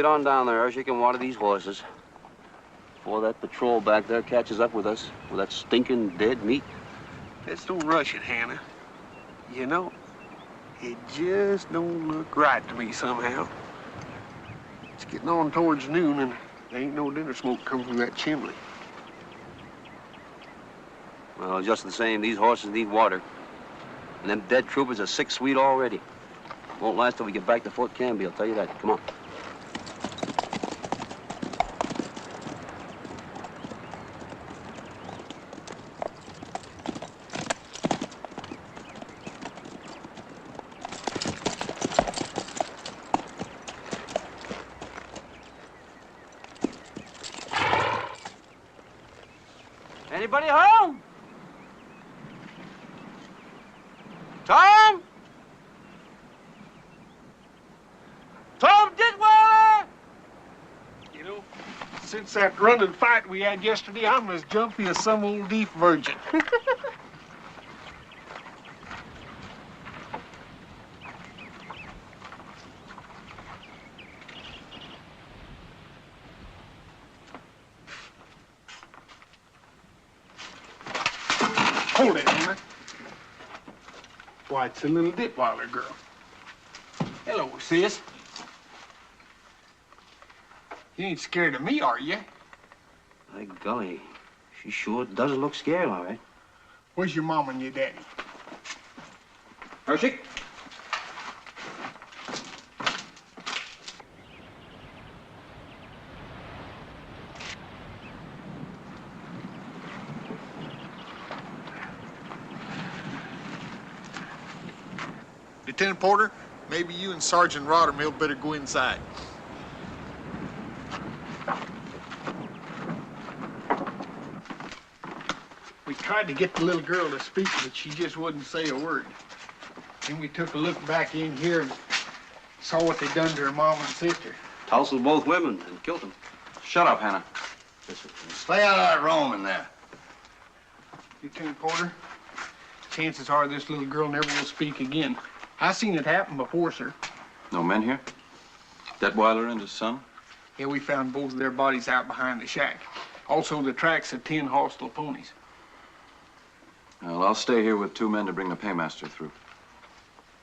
get on down there, Hershey, and water these horses before that patrol back there catches up with us with that stinking dead meat. Let's don't rush it, Hannah. You know, it just don't look right to me somehow. It's getting on towards noon, and there ain't no dinner smoke coming from that chimney. Well, just the same, these horses need water. And them dead troopers are sick sweet already. Won't last till we get back to Fort Canby, I'll tell you that. Come on. Anybody home? Tom? Tom Ditweiler! You know, since that running fight we had yesterday, I'm as jumpy as some old deep virgin. Hold it, Anna. Why, it's a little Ditweiler girl. Hello, sis. You ain't scared of me, are you? By golly, she sure does look scared, all right. Where's your mom and your daddy? Hershey? Lieutenant Porter, maybe you and Sergeant Rottermill better go inside. We tried to get the little girl to speak, but she just wouldn't say a word. Then we took a look back in here and saw what they'd done to her mom and sister. Tousled both women and killed them. Shut up, Hannah. Stay out of that room in there. Lieutenant Porter, chances are this little girl never will speak again. I seen it happen before, sir. No men here? Detweiler and his son? Yeah, we found both of their bodies out behind the shack. Also the tracks of 10 hostile ponies. Well, I'll stay here with 2 men to bring the paymaster through.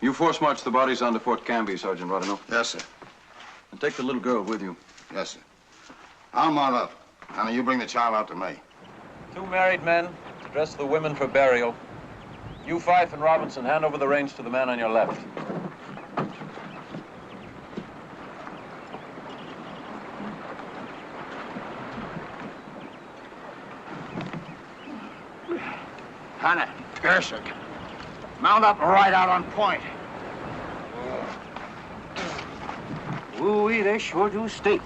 You force march the bodies onto Fort Canby, Sergeant Rothermill. Yes, sir. And take the little girl with you. Yes, sir. I'll mount up. Honey, you bring the child out to me. 2 married men to dress the women for burial. You, Fife and Robinson, hand over the reins to the man on your left. Hannah, Gershon, mount up right out on point. Ooh-wee, they sure do stink.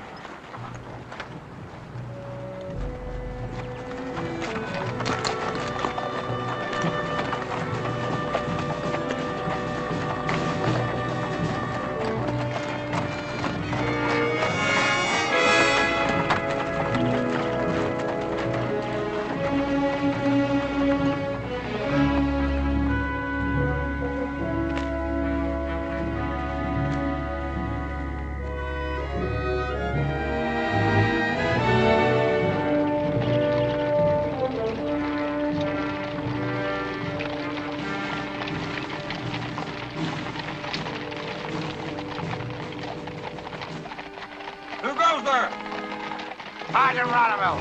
Sergeant Rottermill,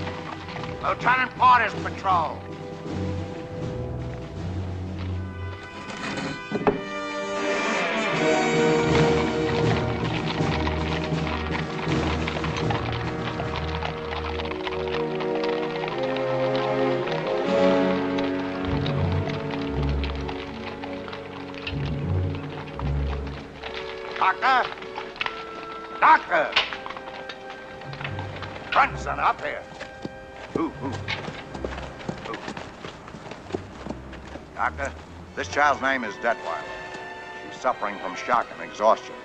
Lieutenant Porter's patrol. Doctor! Doctor! Brunson, up here. Ooh. Doctor, this child's name is Detweiler. She's suffering from shock and exhaustion.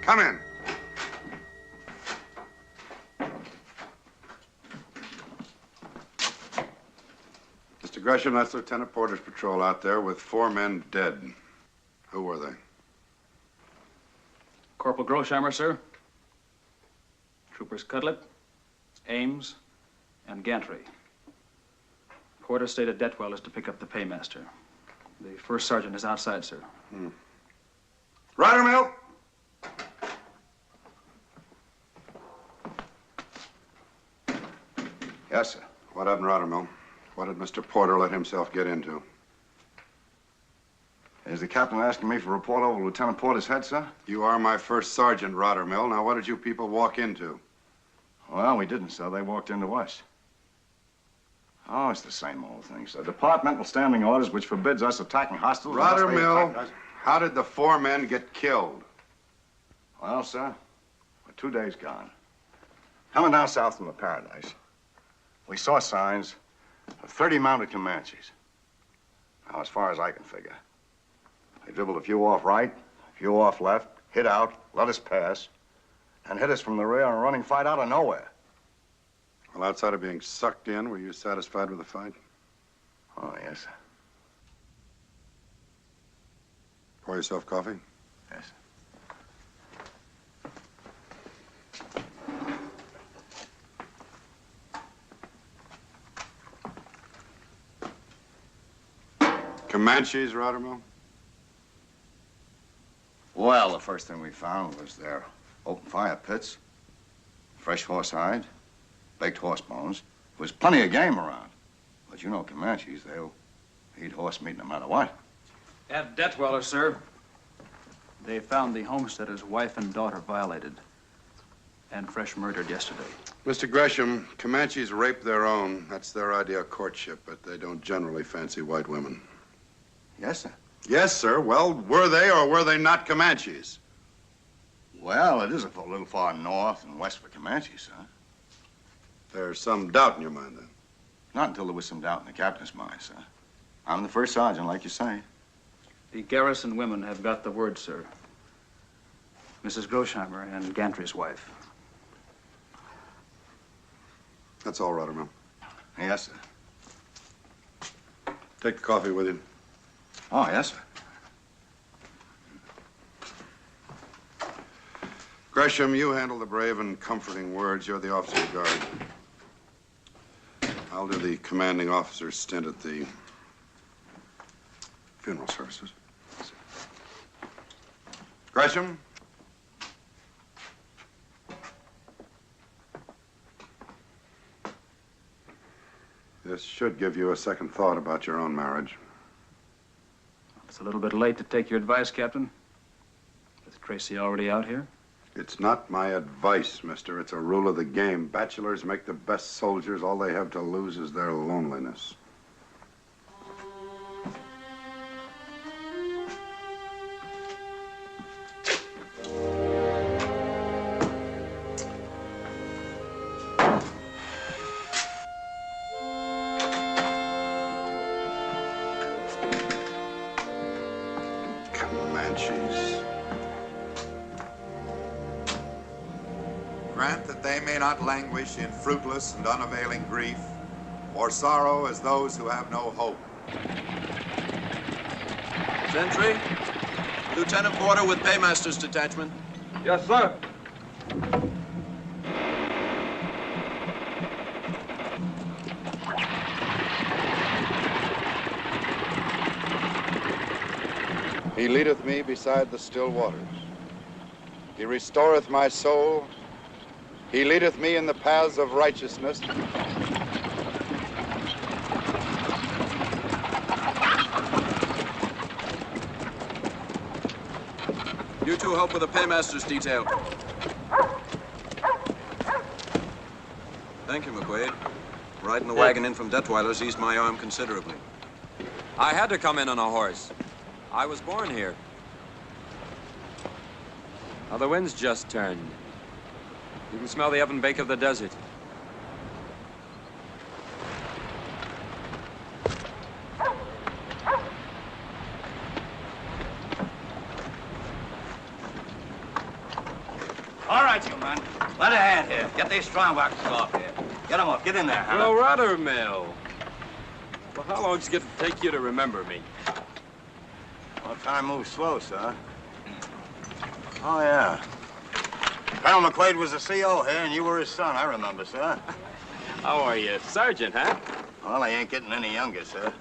Come in. Mr. Gresham, that's Lieutenant Porter's patrol out there with 4 men dead. Who were they? Corporal Grosheimer, sir. Troopers Cudlip, Ames, and Gantry. Porter stated Detwell is to pick up the paymaster. The first sergeant is outside, sir. Ridermill! Yes, sir. What happened, Ridermill? What did Mr. Porter let himself get into? Is the captain asking me for a report over Lieutenant Porter's head, sir? You are my first sergeant, Ridermill. Now, what did you people walk into? Well, we didn't, sir. They walked into us. Oh, it's the same old thing, sir. Departmental standing orders which forbids us attacking hostiles. unless they Ridermill, attack us. how did the 4 men get killed? Well, sir, we're 2 days gone. Coming down south from the Paradise, we saw signs of 30 mounted Comanches. Now, as far as I can figure, they dribbled a few off right, a few off left, hit out, let us pass, and hit us from the rear in a running fight out of nowhere. Well, outside of being sucked in, were you satisfied with the fight? Oh, yes, sir. Pour yourself coffee? Yes, sir. Comanches, Ridermill? Well, the first thing we found was their open fire pits, fresh horse hide, baked horse bones. There was plenty of game around. But you know Comanches, they'll eat horse meat no matter what. At Detweller, sir, they found the homesteader's wife and daughter violated and fresh murdered yesterday. Mr. Gresham, Comanches rape their own. That's their idea of courtship, but they don't generally fancy white women. Yes, sir. Yes, sir. Well, were they or were they not Comanches? Well, it is a little far north and west for Comanches, sir. There's some doubt in your mind, then. Not until there was some doubt in the captain's mind, sir. I'm the first sergeant, like you say. The garrison women have got the word, sir. Mrs. Grosheimer and Gantry's wife. That's all, Ridermill. Yes, sir. Take the coffee with you. Oh, yes, sir. Gresham, you handle the brave and comforting words. You're the officer guard. I'll do the commanding officer's stint at the funeral services. Gresham? This should give you a second thought about your own marriage. It's a little bit late to take your advice, Captain. With Tracy already out here? It's not my advice, mister. It's a rule of the game. Bachelors make the best soldiers. All they have to lose is their loneliness. Comanches. Grant that they may not languish in fruitless and unavailing grief, or sorrow as those who have no hope. Sentry, Lieutenant Porter with Paymaster's detachment. Yes, sir. He leadeth me beside the still waters. He restoreth my soul. He leadeth me in the paths of righteousness. You two help with the Paymaster's detail. Thank you, McQuaid. Riding the wagon in from Detweiler's eased my arm considerably. I had to come in on a horse. I was born here. Now, the wind's just turned. You can smell the oven bake of the desert. got you, man. Let a hand here. Get these strong boxes off here. Get them off. Get in there, Hello, Ruddermill. Well, how long's it going to take you to remember me? Well, time moves slow, sir. Oh, yeah. Colonel McQuaid was the CO here, and you were his son, I remember, sir. How are you? Sergeant, huh? Well, I ain't getting any younger, sir.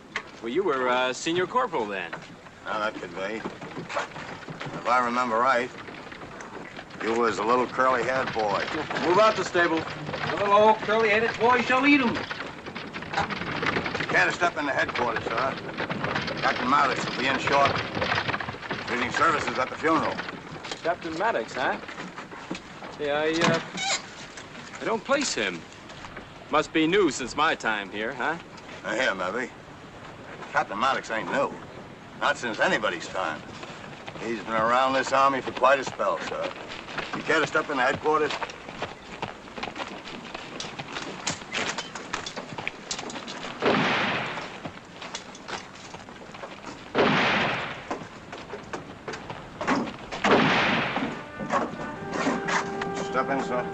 Well, you were senior corporal then. Now, that could be. If I remember right, you was a little curly-haired boy. Move out the stable. The little old curly-headed boy shall eat him. You can't step into headquarters, sir. Captain Maddox will be in short. Reading services at the funeral. Captain Maddox, huh? Yeah, I don't place him. Must be new since my time here, huh? Here, maybe. Captain Maddox ain't new. Not since anybody's time. He's been around this army for quite a spell, sir. You care to step into headquarters? Step in, sir.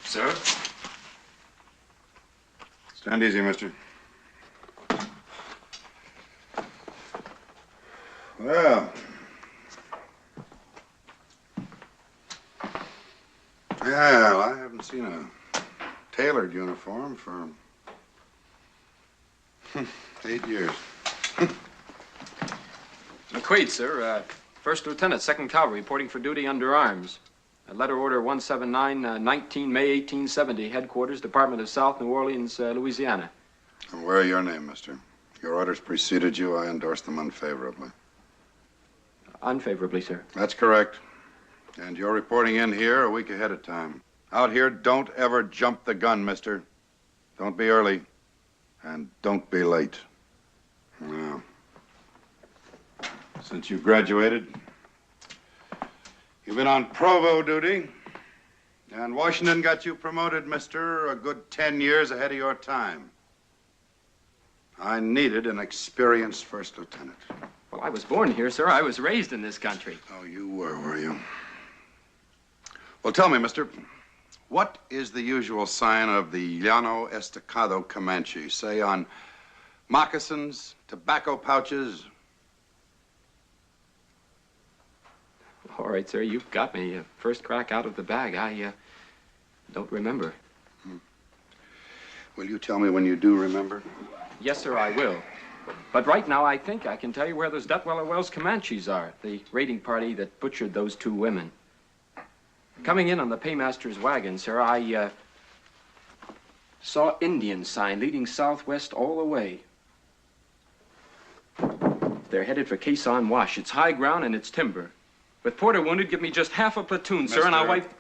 Sir? Stand easy, mister. Well. Well, I haven't seen a tailored uniform for 8 years. McQuaid, sir. First Lieutenant, 2nd Cavalry, reporting for duty under arms. Letter Order 179, 19 May 1870, Headquarters, Department of South New Orleans, Louisiana. And where are your name, mister? Your orders preceded you. I endorse them unfavorably. Unfavorably, sir. That's correct. And you're reporting in here a week ahead of time. Out here, don't ever jump the gun, mister. Don't be early. And don't be late. Now, since you graduated, you've been on provo duty, and Washington got you promoted, mister, a good 10 years ahead of your time. I needed an experienced first lieutenant. Well, I was born here, sir. I was raised in this country. Oh, you were you? Well, tell me, mister, what is the usual sign of the Llano Estacado Comanche? Say, on moccasins, tobacco pouches? All right, sir, you've got me. First crack out of the bag. I don't remember. Will you tell me when you do remember? Yes, sir, I will. But right now, I think I can tell you where those Detweller Wells Comanches are, the raiding party that butchered those 2 women. Coming in on the paymaster's wagon, sir, I saw Indian sign leading southwest all the way. They're headed for Quezon Wash. It's high ground and it's timber. With Porter wounded, give me just half a platoon, sir, and I'll wipe...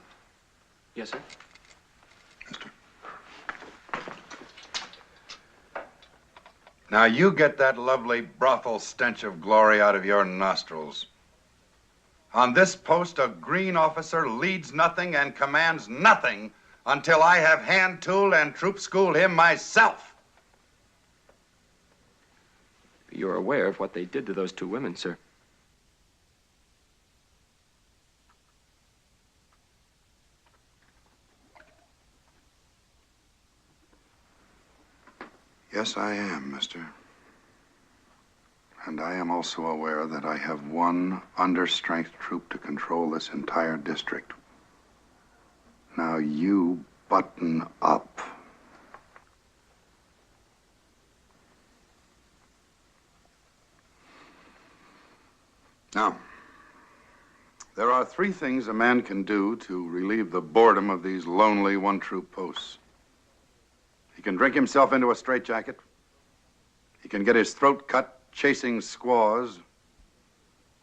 Yes, sir? Mister. Now, you get that lovely brothel stench of glory out of your nostrils. On this post, a green officer leads nothing and commands nothing until I have hand-tooled and troop-schooled him myself. You're aware of what they did to those 2 women, sir. Yes, I am, mister. And I am also aware that I have one understrength troop to control this entire district. Now you button up. Now, there are 3 things a man can do to relieve the boredom of these lonely one-troop posts. He can drink himself into a straitjacket. He can get his throat cut chasing squaws,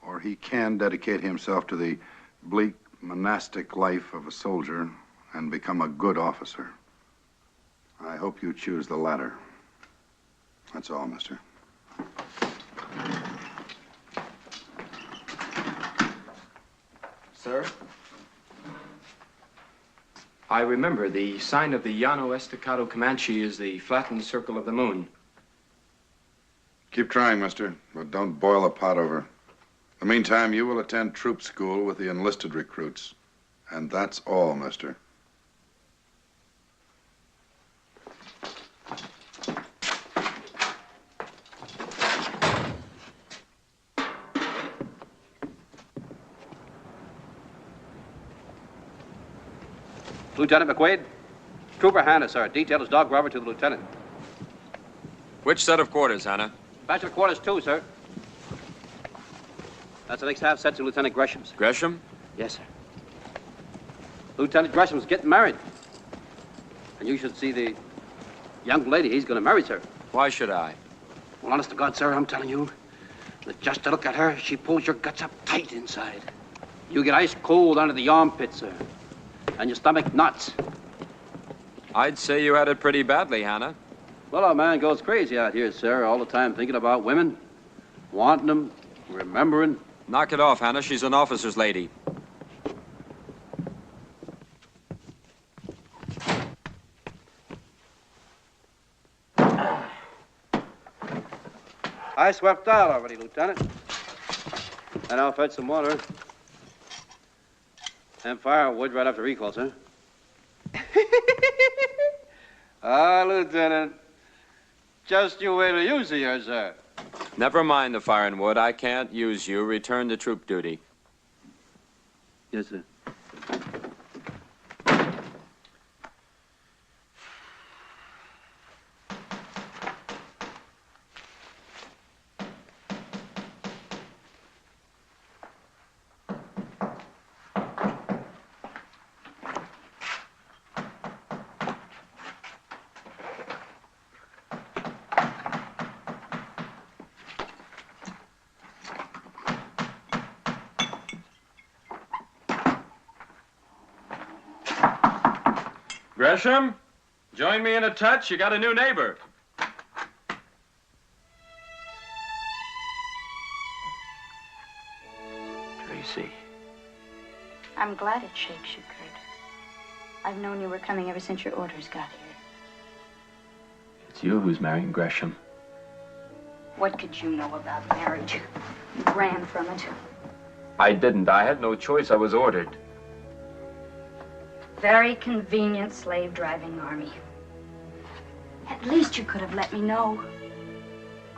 or he can dedicate himself to the bleak monastic life of a soldier and become a good officer. I hope you choose the latter. That's all, mister. Sir? I remember the sign of the Llano Estacado Comanche is the flattened circle of the moon. Keep trying, mister, but don't boil the pot over. In the meantime, you will attend troop school with the enlisted recruits. And that's all, mister. Lieutenant McQuaid, Trooper Hanna, sir. Detail is dog Robert to the lieutenant. Which set of quarters, Hannah? Bachelor quarters 2, sir. That's the next half set to Lieutenant Gresham's. Gresham? Yes, sir. Lieutenant Gresham's getting married. And you should see the young lady he's going to marry, sir. Why should I? Well, honest to God, sir, I'm telling you, that just to look at her, she pulls your guts up tight inside. You get ice cold under the armpit, sir. And your stomach knots. I'd say you had it pretty badly, Hannah. Well, our man goes crazy out here, sir, all the time thinking about women, wanting them, remembering. Knock it off, Hannah. She's an officer's lady. I swept out already, Lieutenant. And I'll fetch some water. And firewood right after recall, sir. Lieutenant. Just you wait till you see her, sir. Never mind the fire and wood. I can't use you. Return to troop duty. Yes, sir. Gresham, join me in a touch. You got a new neighbor. Tracy. I'm glad it shakes you, Kurt. I've known you were coming ever since your orders got here. It's you who's marrying Gresham. What could you know about marriage? You ran from it. I didn't. I had no choice. I was ordered. Very convenient slave-driving army. At least you could have let me know.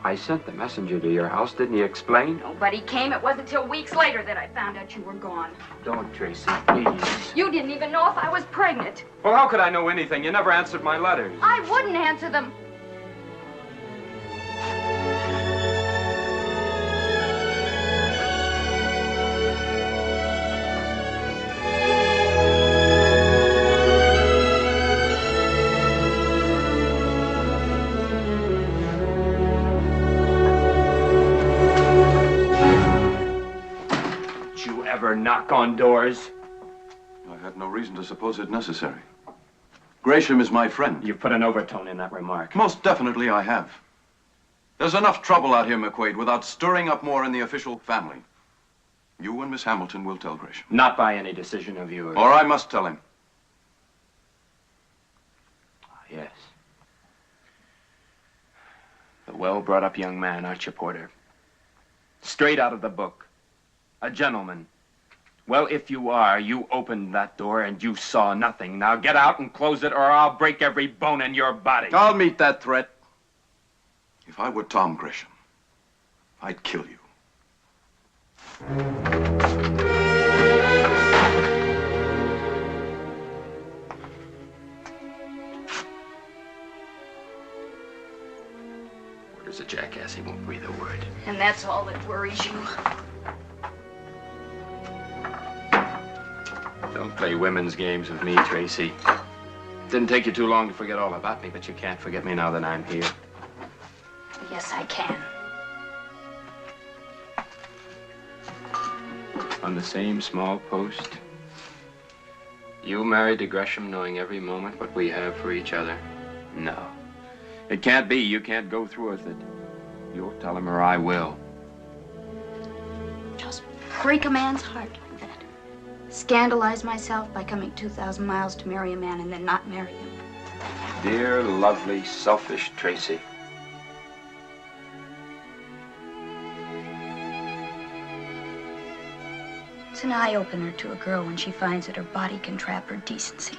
I sent the messenger to your house. Didn't he explain? Nobody came. It wasn't till weeks later that I found out you were gone. Don't, Tracy, please. You didn't even know if I was pregnant. Well, how could I know anything? You never answered my letters. I wouldn't answer them. Knock on doors. I had no reason to suppose it necessary. Gresham is my friend. You've put an overtone in that remark. Most definitely I have. There's enough trouble out here, McQuaid, without stirring up more in the official family. You and Miss Hamilton will tell Gresham. Not by any decision of yours. Or I must tell him. Yes. A well-brought-up young man, aren't you, Porter? Straight out of the book. A gentleman. Well, if you are, you opened that door and you saw nothing. Now get out and close it or I'll break every bone in your body. I'll meet that threat. If I were Tom Gresham, I'd kill you. Where's a jackass? He won't breathe a word. And that's all that worries you. Don't play women's games with me, Tracy. Didn't take you too long to forget all about me, but you can't forget me now that I'm here. Yes, I can. On the same small post. You married to Gresham knowing every moment what we have for each other? No. It can't be. You can't go through with it. You'll tell him or I will. Just break a man's heart like that. Scandalize myself by coming 2,000 miles to marry a man and then not marry him. Dear, lovely, selfish Tracy. It's an eye-opener to a girl when she finds that her body can trap her decency.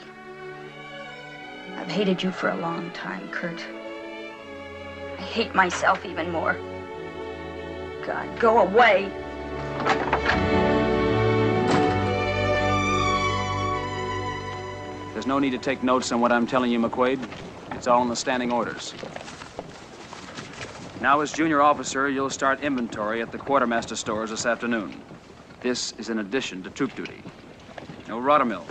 I've hated you for a long time, Kurt. I hate myself even more. God, go away. There's no need to take notes on what I'm telling you, McQuaid. It's all in the standing orders. Now, as junior officer, you'll start inventory at the quartermaster stores this afternoon. This is in addition to troop duty. No Rottermill.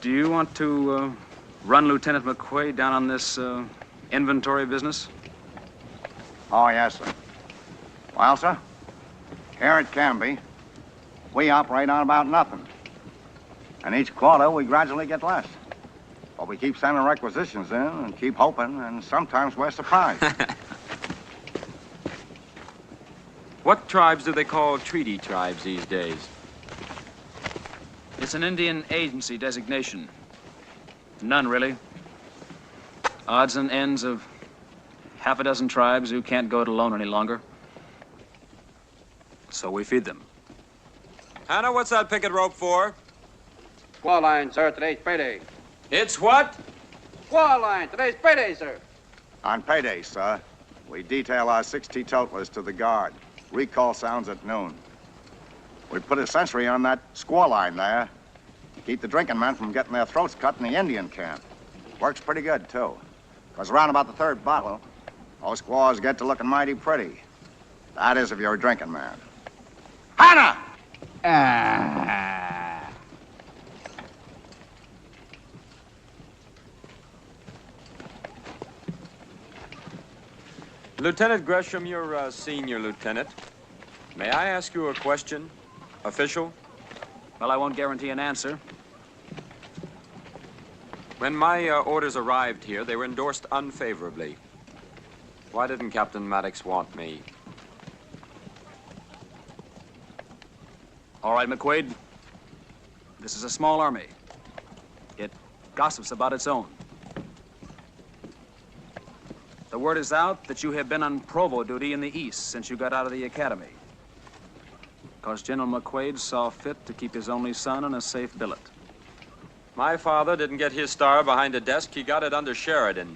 Do you want to run Lieutenant McQuaid down on this inventory business? Oh, yes, sir. Well, sir, here at Canby, we operate on about nothing. And each quarter, we gradually get less. But we keep sending requisitions in and keep hoping, and sometimes we're surprised. What tribes do they call treaty tribes these days? It's an Indian agency designation. None, really. Odds and ends of half a dozen tribes who can't go it alone any longer. So we feed them. Hannah, what's that picket rope for? Squaw line, sir. Today's payday. It's what? Squaw line. Today's payday, sir. On payday, sir, we detail our 6 teetotalers to the guard. Recall sounds at noon. We put a sentry on that squaw line there. Keep the drinking men from getting their throats cut in the Indian camp. Works pretty good, too. Because around about the 3rd bottle, those squaws get to looking mighty pretty. That is, if you're a drinking man. Hannah! Lieutenant Gresham, you're a senior lieutenant. May I ask you a question? Official? Well, I won't guarantee an answer. When my orders arrived here, they were endorsed unfavorably. Why didn't Captain Maddox want me? All right, McQuaid. This is a small army. It gossips about its own. The word is out that you have been on provo duty in the East since you got out of the academy. Because General McQuaid saw fit to keep his only son in a safe billet. My father didn't get his star behind a desk. He got it under Sheridan.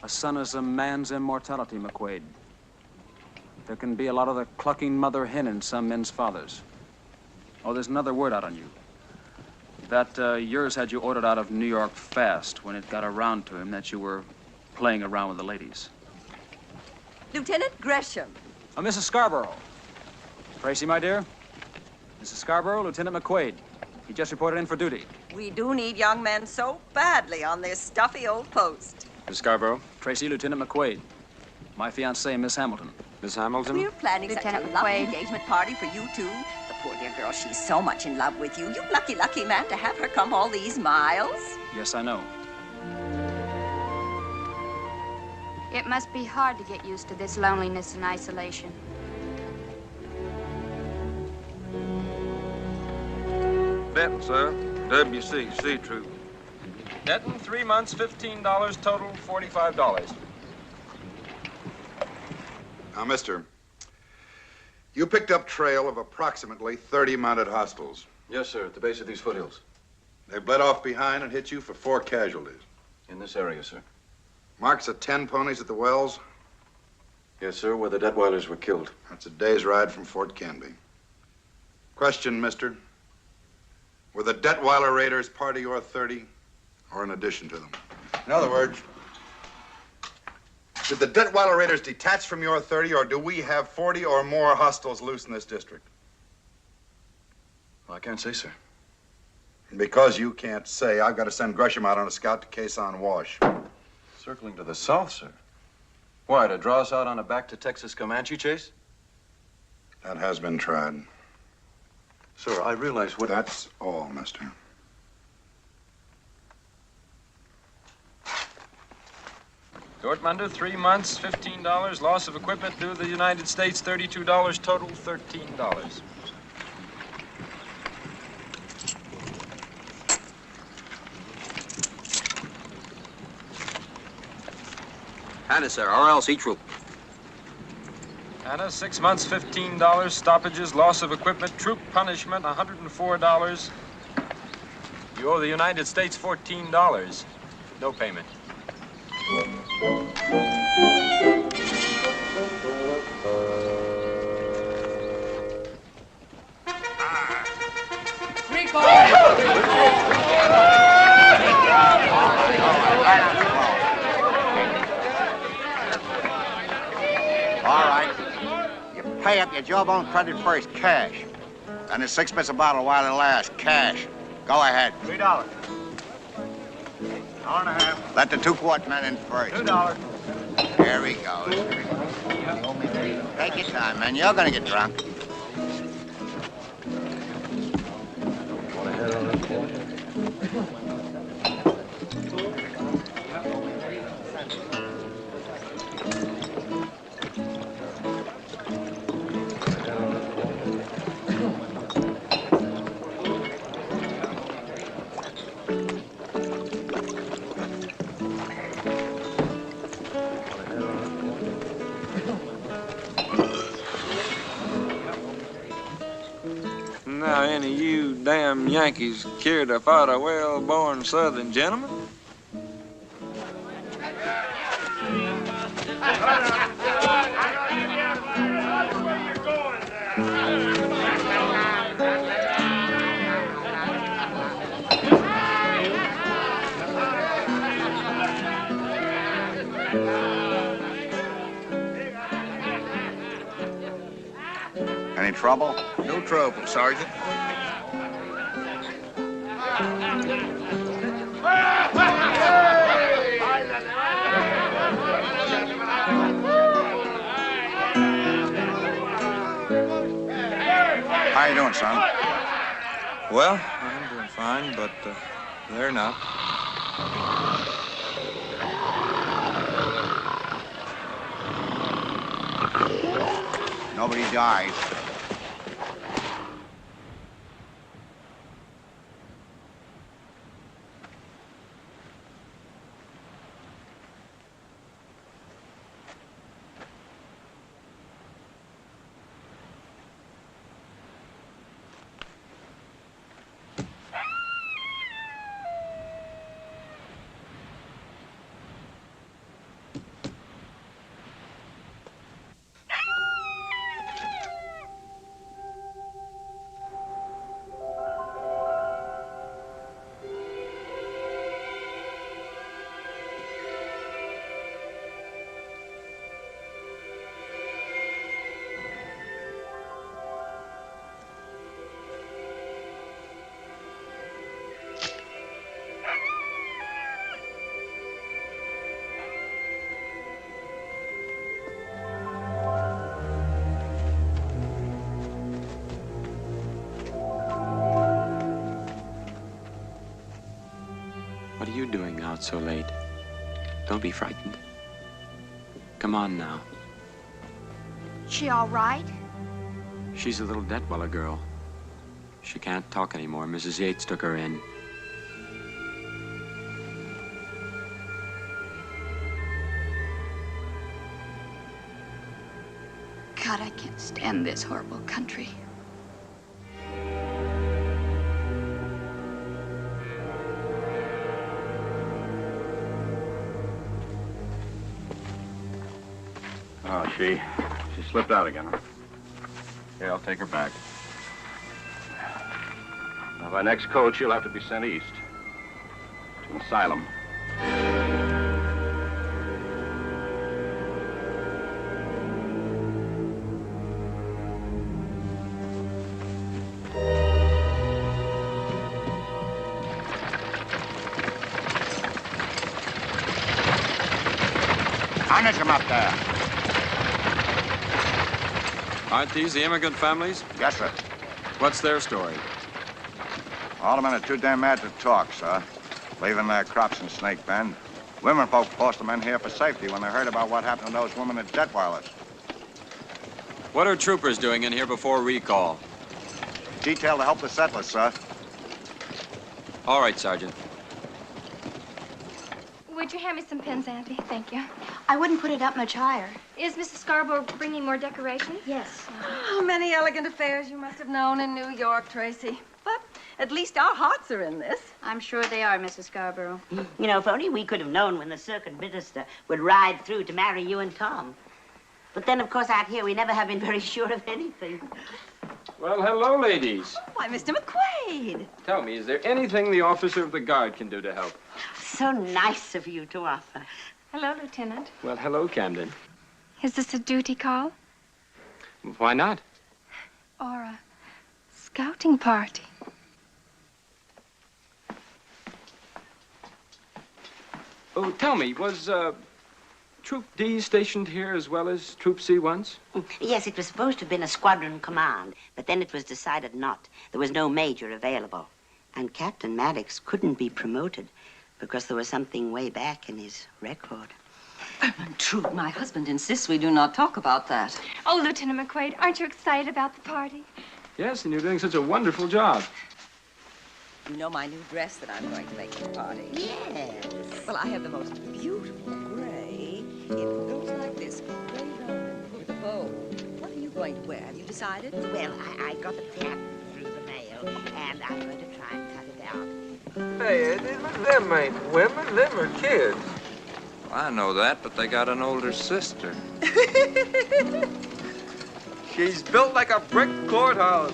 A son is a man's immortality, McQuaid. There can be a lot of the clucking mother hen in some men's fathers. Oh, there's another word out on you. That yours had you ordered out of New York fast when it got around to him that you were playing around with the ladies. Lieutenant Gresham. Mrs. Scarborough. Tracy, my dear. Mrs. Scarborough, Lieutenant McQuaid. He just reported in for duty. We do need young men so badly on this stuffy old post. Miss Scarborough. Tracy, Lieutenant McQuaid. My fiancée, Miss Hamilton. Miss Hamilton? We're planning Lieutenant such a lovely McQuaid. engagement party for you two. The poor dear girl, she's so much in love with you. You lucky, lucky man to have her come all these miles. Yes, I know. It must be hard to get used to this loneliness and isolation. Benton, sir. WC, C Troop. Denton, 3 months, $15, total $45. Now, mister, you picked up trail of approximately 30 mounted hostiles. Yes, sir, at the base of these foothills. They bled off behind and hit you for 4 casualties. In this area, sir. Marks of 10 ponies at the wells? Yes, sir, where the Detweilers were killed. That's a day's ride from Fort Canby. Question, mister. Were the Detweiler raiders part of your 30 or in addition to them? In other words, did the Detweiler raiders detach from your 30 or do we have 40 or more hostiles loose in this district? Well, I can't say, sir. And because you can't say, I've got to send Gresham out on a scout to Quezon Wash. Circling to the south, sir. Why, to draw us out on a back-to-Texas Comanche chase? That has been tried. Sir, I realize what... That's all, mister. Dortmunder, 3 months, $15. Loss of equipment due to the United States, $32. Total, $13. Hannah, sir, RLC troop. Anna, 6 months, $15. Stoppages, loss of equipment, troop punishment, $104. You owe the United States $14. No payment. All right. You pay up your jawbone credit first, cash. And it's 6 bits a bottle while it lasts, cash. Go ahead. $3. $1.50. Let the 2-quart man in first. $2. There he goes. Take your time, man. You're gonna get drunk. Now, any of you damn Yankees care to fight a well-born Southern gentleman? Any trouble? No trouble, Sergeant. How you doing, son? Well, I'm doing fine, but they're not. Nobody died. What are you doing out so late? Don't be frightened. Come on now. She all right? She's a little Detweiler girl. She can't talk anymore. Mrs. Yates took her in. God, I can't stand this horrible country. she? She slipped out again, huh? Yeah, I'll take her back. Now, by next coach, you'll have to be sent east. To an asylum. Harness him up there. Aren't these the immigrant families? Yes, sir. What's their story? All the men are too damn mad to talk, sir. Leaving their crops in Snake Bend. Women folk forced them in here for safety when they heard about what happened to those women at Detweiler's. What are troopers doing in here before recall? Detailed to help the settlers, sir. All right, Sergeant. Would you hand me some pins, Auntie? Thank you. I wouldn't put it up much higher. Is Mrs. Scarborough bringing more decorations? Yes. How many elegant affairs you must have known in New York, Tracy. But at least our hearts are in this. I'm sure they are, Mrs. Scarborough. You know, if only we could have known when the circuit minister would ride through to marry you and Tom. But then, of course, out here, we never have been very sure of anything. Well, hello, ladies. Why, Mr. McQuaid. Tell me, is there anything the officer of the guard can do to help? So nice of you to offer. Hello, Lieutenant. Well, hello, Camden. Is this a duty call Why not? or a scouting party? Oh, tell me, was Troop D stationed here as well as Troop C once? Yes, it was supposed to have been a squadron command, but then it was decided not. There was no major available. And Captain Maddox couldn't be promoted because there was something way back in his record. Troop, my husband insists we do not talk about that. Oh, Lieutenant McQuaid, aren't you excited about the party? Yes, and you're doing such a wonderful job. You know my new dress that I'm going to make for the party? Yes. Well, I have the most beautiful gray. It goes like this, gray velvet with a bow. What are you going to wear? Have you decided? Well, I got the pattern through the mail, and I'm going to try and cut it out. Hey, them ain't women, them are kids. I know that, but they got an older sister. She's built like a brick courthouse.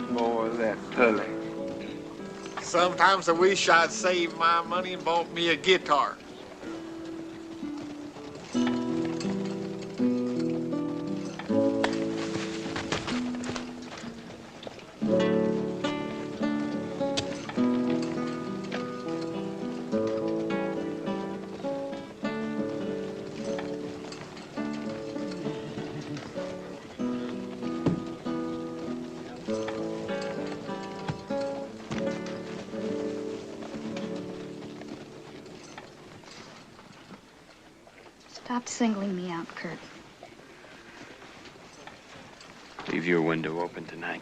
More of that tully. Sometimes I wish I'd saved my money and bought me a guitar. Stop singling me out, Kurt. Leave your window open tonight.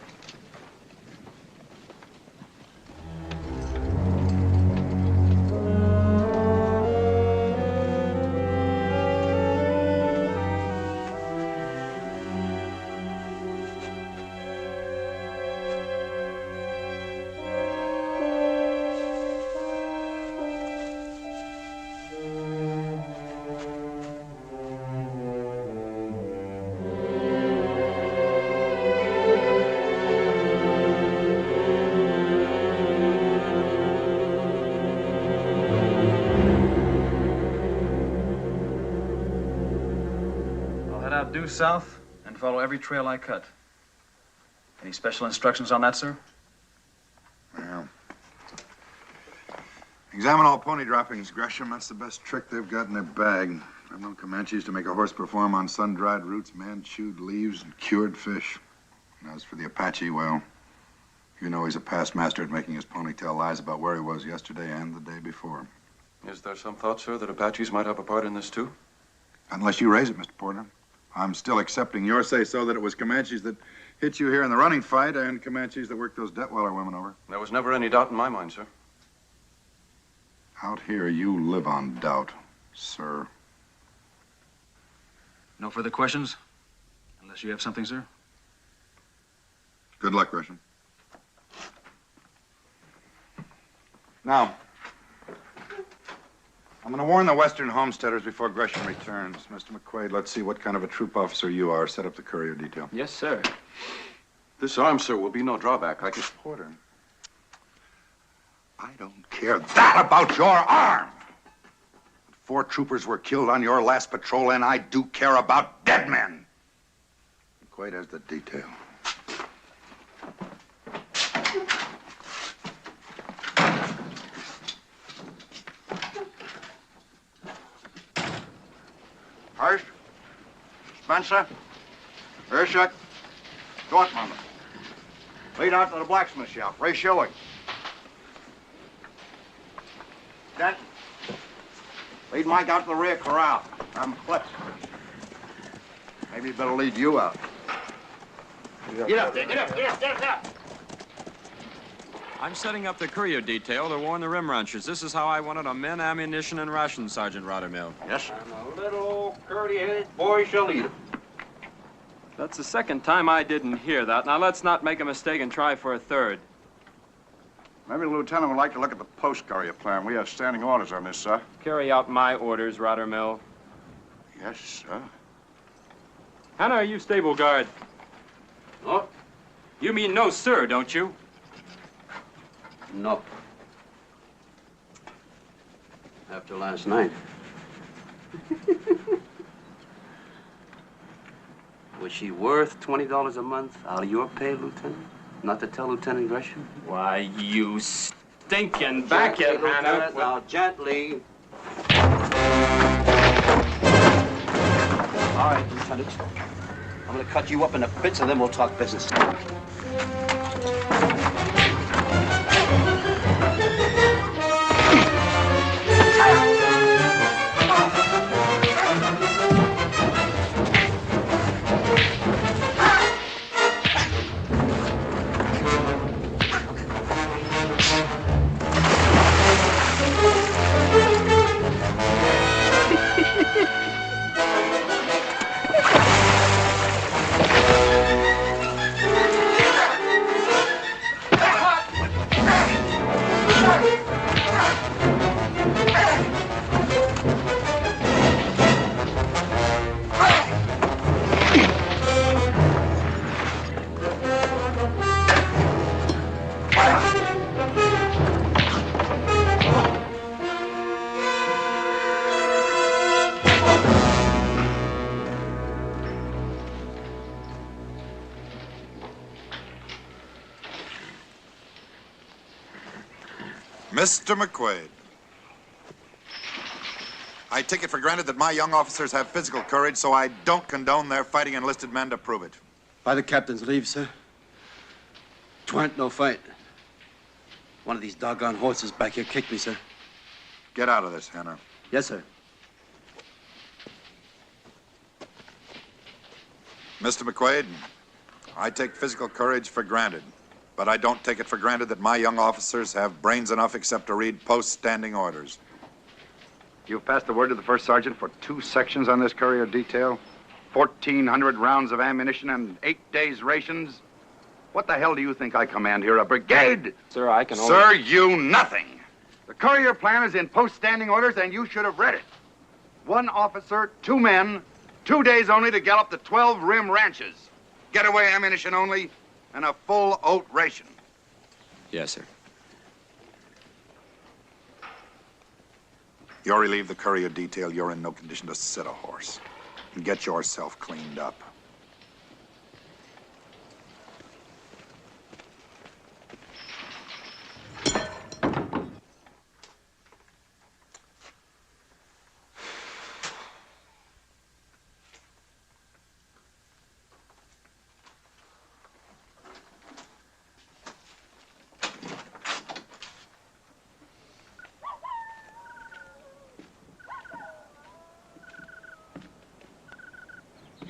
Due south and follow every trail I cut. Any special instructions on that, sir? Well, examine all pony droppings, Gresham. That's the best trick they've got in their bag. I've known Comanches to make a horse perform on sun-dried roots, man-chewed leaves, and cured fish. And as for the Apache, well, you know he's a past master at making his pony tell lies about where he was yesterday and the day before. Is there some thought, sir, that Apaches might have a part in this, too? Unless you raise it, Mr. Porter. I'm still accepting your say-so that it was Comanches that hit you here in the running fight and Comanches that worked those Detweiler women over. There was never any doubt in my mind, sir. Out here, you live on doubt, sir. No further questions? Unless you have something, sir? Good luck, Gresham. Now, I'm going to warn the Western homesteaders before Gresham returns. Mr. McQuaid, let's see what kind of a troop officer you are. Set up the courier detail. Yes, sir. This arm, sir, will be no drawback. I can... Porter. I don't care that about your arm. 4 troopers were killed on your last patrol, and I do care about dead men. McQuaid has the detail. Hurst, Spencer, Urshuk, Dortmund. Lead out to the blacksmith shop. Ray Schilling. Denton. Lead Mike out to the rear corral. I'm clipped. Maybe better lead you out. Get up there, get up, get up, get up, get up. I'm setting up the courier detail to warn the rim ranchers. This is how I want it on men, ammunition, and rations, Sergeant Rottermill. Yes, sir. And a little old curly-headed boy shall lead him. That's the second time I didn't hear that. Now, let's not make a mistake and try for a third. Maybe the lieutenant would like to look at the post courier plan. We have standing orders on this, sir. Carry out my orders, Rottermill. Yes, sir. Hannah, are you stable guard? No. You mean no, sir, don't you? No. After last night. Was she worth $20 a month out of your pay, Lieutenant? Not to tell Lieutenant Gresham? Why, you stinking back it, Hannah. Now, gently. All right, Lieutenant. I'm going to cut you up into bits, and then we'll talk business. Mr. McQuaid, I take it for granted that my young officers have physical courage, so I don't condone their fighting enlisted men to prove it. By the captain's leave, sir. 'Twan't no fight. One of these doggone horses back here kicked me, sir. Get out of this, Hannah. Yes, sir. Mr. McQuaid, I take physical courage for granted, but I don't take it for granted that my young officers have brains enough except to read post-standing orders. You've passed the word to the first sergeant for 2 sections on this courier detail, 1,400 rounds of ammunition and 8 days' rations. What the hell do you think I command here, a brigade? Sir, I can only... Sir, you nothing. The courier plan is in post-standing orders, and you should have read it. 1 officer, 2 men, 2 days only to gallop the 12 rim ranches. Getaway ammunition only, and a full oat ration. Yes, sir. You're relieved the courier detail. You're in no condition to sit a horse. And get yourself cleaned up.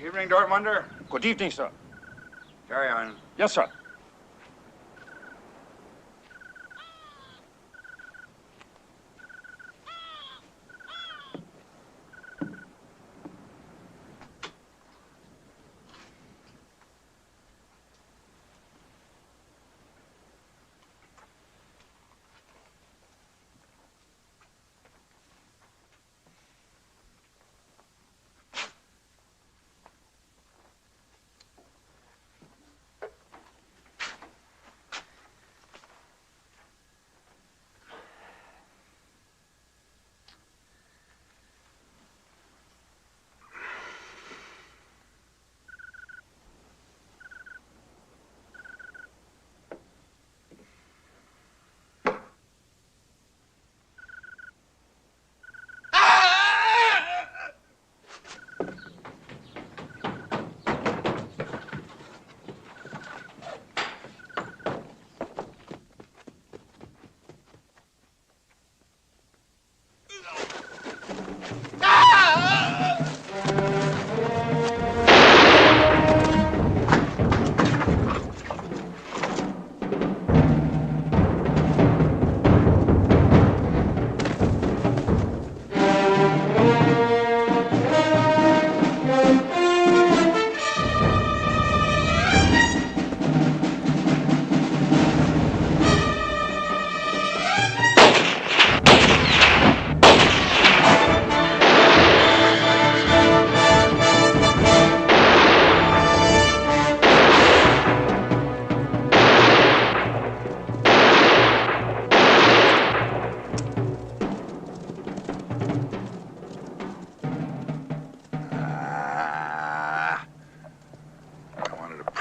Evening, Dortmunder. Good evening, sir. Carry on. Yes, sir.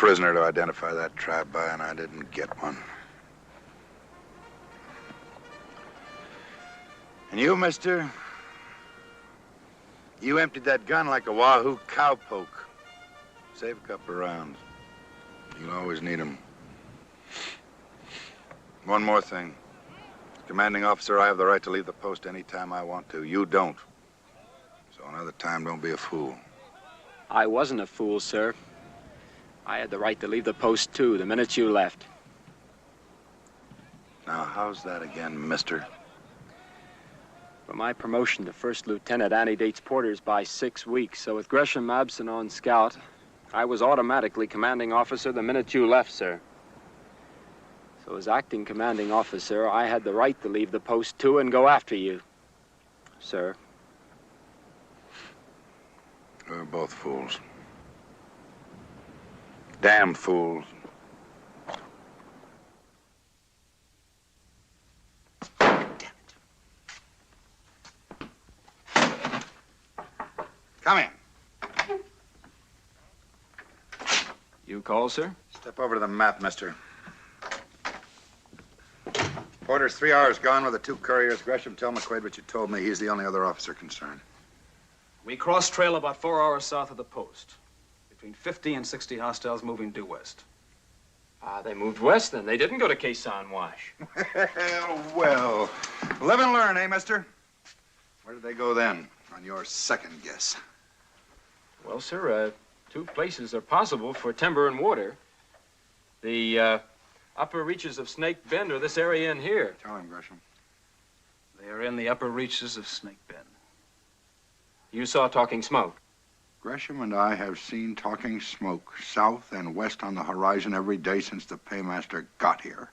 prisoner to identify that trap by, and I didn't get one. And you, mister, you emptied that gun like a wahoo cowpoke. Save a couple of rounds. You'll always need them. One more thing. Commanding officer, I have the right to leave the post any time I want to. You don't. So another time, don't be a fool. I wasn't a fool, sir. I had the right to leave the post, too, the minute you left. Now, how's that again, mister? Well, my promotion to first lieutenant antedates Porter's by 6 weeks, so with Gresham absent on scout, I was automatically commanding officer the minute you left, sir. So as acting commanding officer, I had the right to leave the post, too, and go after you, sir. We're both fools. Damn fools. Come in. You call, sir? Step over to the map, mister. Porter's 3 hours gone with the 2 couriers. Gresham, tell McQuaid what you told me. He's the only other officer concerned. We crossed trail about 4 hours south of the post. Between 50 and 60 hostiles moving due west. Ah, they moved west then. They didn't go to Quezon Wash. Well, live and learn, eh, mister? Where did they go then, on your second guess? Well, sir, 2 places are possible for timber and water. The upper reaches of Snake Bend or this area in here. Tell him, Gresham. They are in the upper reaches of Snake Bend. You saw talking smoke. Gresham and I have seen talking smoke south and west on the horizon every day since the paymaster got here.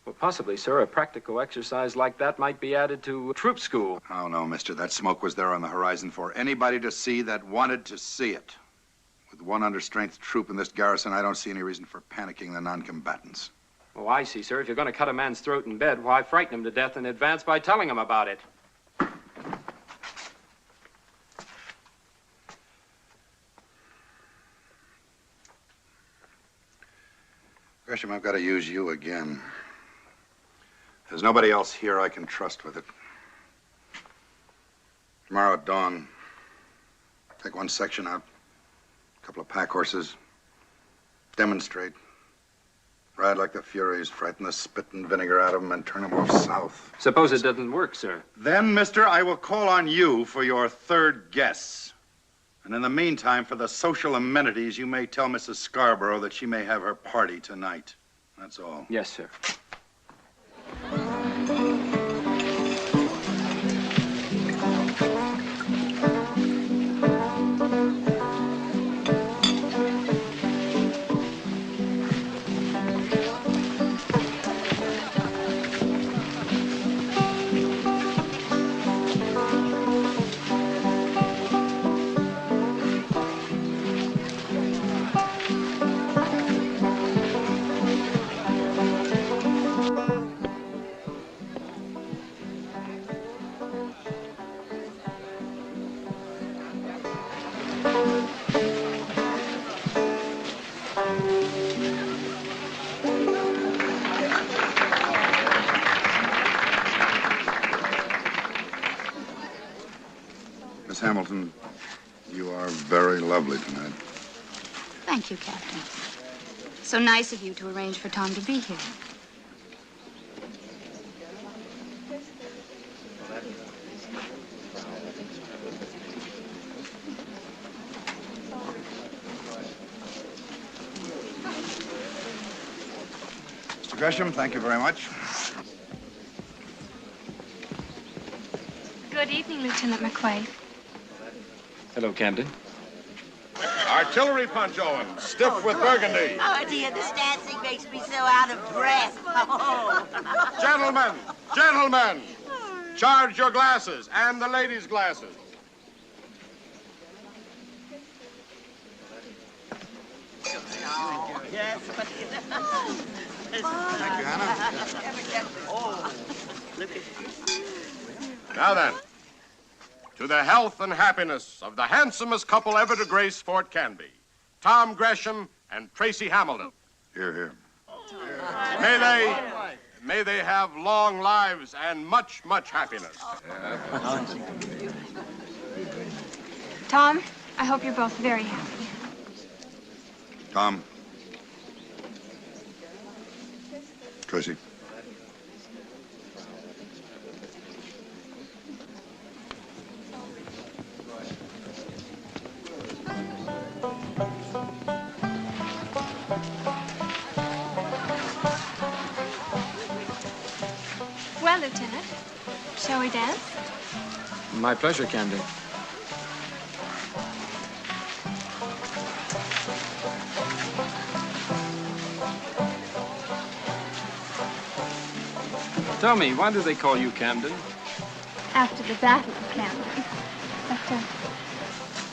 Well, possibly, sir. A practical exercise like that might be added to troop school. Oh, no, mister. That smoke was there on the horizon for anybody to see that wanted to see it. With 1 understrength troop in this garrison, I don't see any reason for panicking the non-combatants. Oh, I see, sir. If you're going to cut a man's throat in bed, why frighten him to death in advance by telling him about it? Gresham, I've got to use you again. There's nobody else here I can trust with it. Tomorrow at dawn, take 1 section out, a couple of pack horses, demonstrate. Ride like the Furies, frighten the spit and vinegar out of them, and turn them off south. Suppose it doesn't work, sir. Then, mister, I will call on you for your 3rd guess. And in the meantime, for the social amenities, you may tell Mrs. Scarborough that she may have her party tonight. That's all. Yes, sir. Miss Hamilton, you are very lovely tonight. Thank you, Captain. So nice of you to arrange for Tom to be here. Mr. Gresham, thank you very much. Good evening, Lieutenant McQuaid. Hello, Camden. Artillery punch, Owen. Stiff with burgundy. Oh, dear, this dancing makes me so out of breath. Oh. Gentlemen, gentlemen, charge your glasses and the ladies' glasses. Yes. Thank you, Hannah. Oh, look at Now then, to the health and happiness of the handsomest couple ever to grace Fort Canby, Tom Gresham and Tracy Hamilton. Here, here. May they have long lives and much, much happiness. Tom, I hope you're both very happy. Tom. Tracy. Well, Lieutenant, shall we dance? My pleasure, Camden. Tell me, why do they call you Camden? After the Battle of Cavalry. But,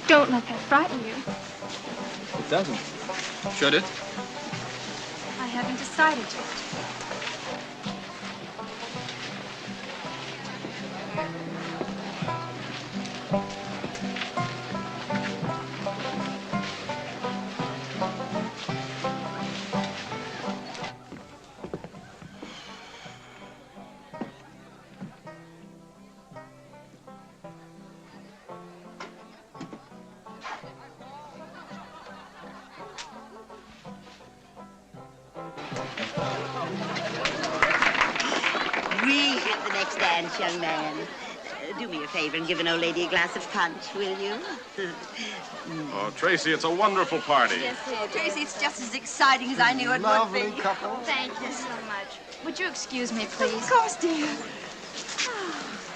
don't let that frighten you. It doesn't. Should it? I haven't decided yet. We have the next dance, young man. Do me a favor and give an old lady a glass of punch, will you? Oh, Tracy, it's a wonderful party. Yes, Tracy, it's just as exciting as I knew it would be. couple. Thank you so much. Would you excuse me, please? Of course, dear.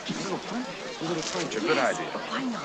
A little punch, a good idea. Why not?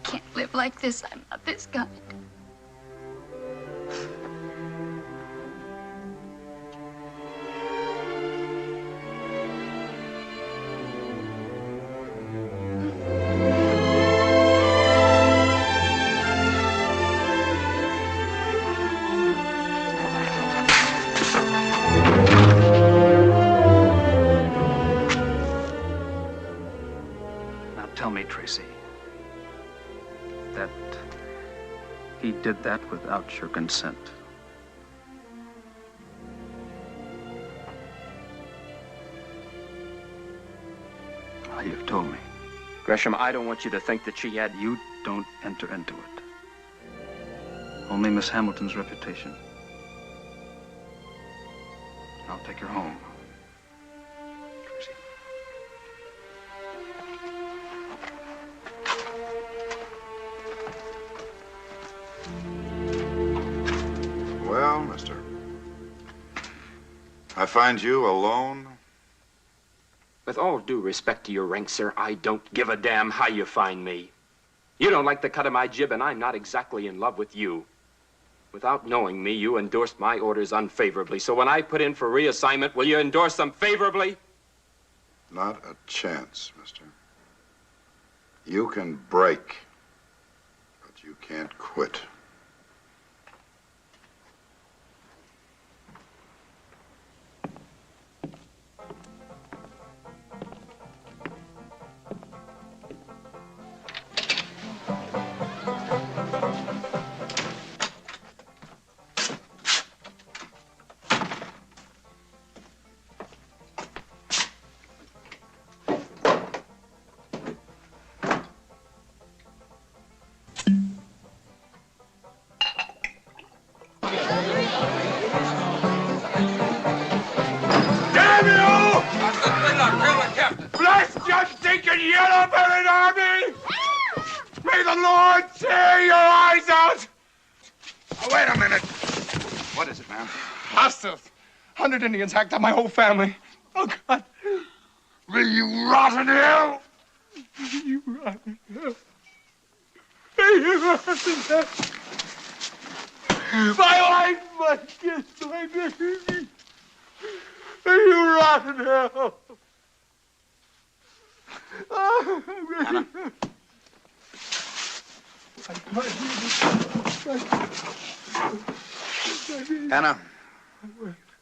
Can't live like this. I'm not this kind. Now tell me, Tracy, that he did that without your consent. Well, you've told me. Gresham, I don't want you to think that she had... You don't enter into it. Only Miss Hamilton's reputation. I'll take her home. Tracy. Well, mister, I find you alone. With all due respect to your rank, sir, I don't give a damn how you find me. You don't like the cut of my jib, and I'm not exactly in love with you. Without knowing me, you endorsed my orders unfavorably. So when I put in for reassignment, will you endorse them favorably? Not a chance, mister. You can break, but you can't quit. Damn you! Bless your stinking yellow-bellied army! May the Lord tear your eyes out! Oh, wait a minute. What is it, ma'am? Hostiles. 100 Indians hacked out my whole family. Oh, God. May you rot in hell! May you rot in hell! May you rot in hell! My wife, my kids, my baby! May you rot in hell! Anna. Anna,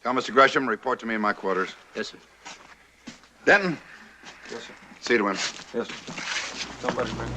tell Mr. Gresham, report to me in my quarters. Yes, sir. Denton. Yes, sir. See to him. Yes, sir. Somebody bring him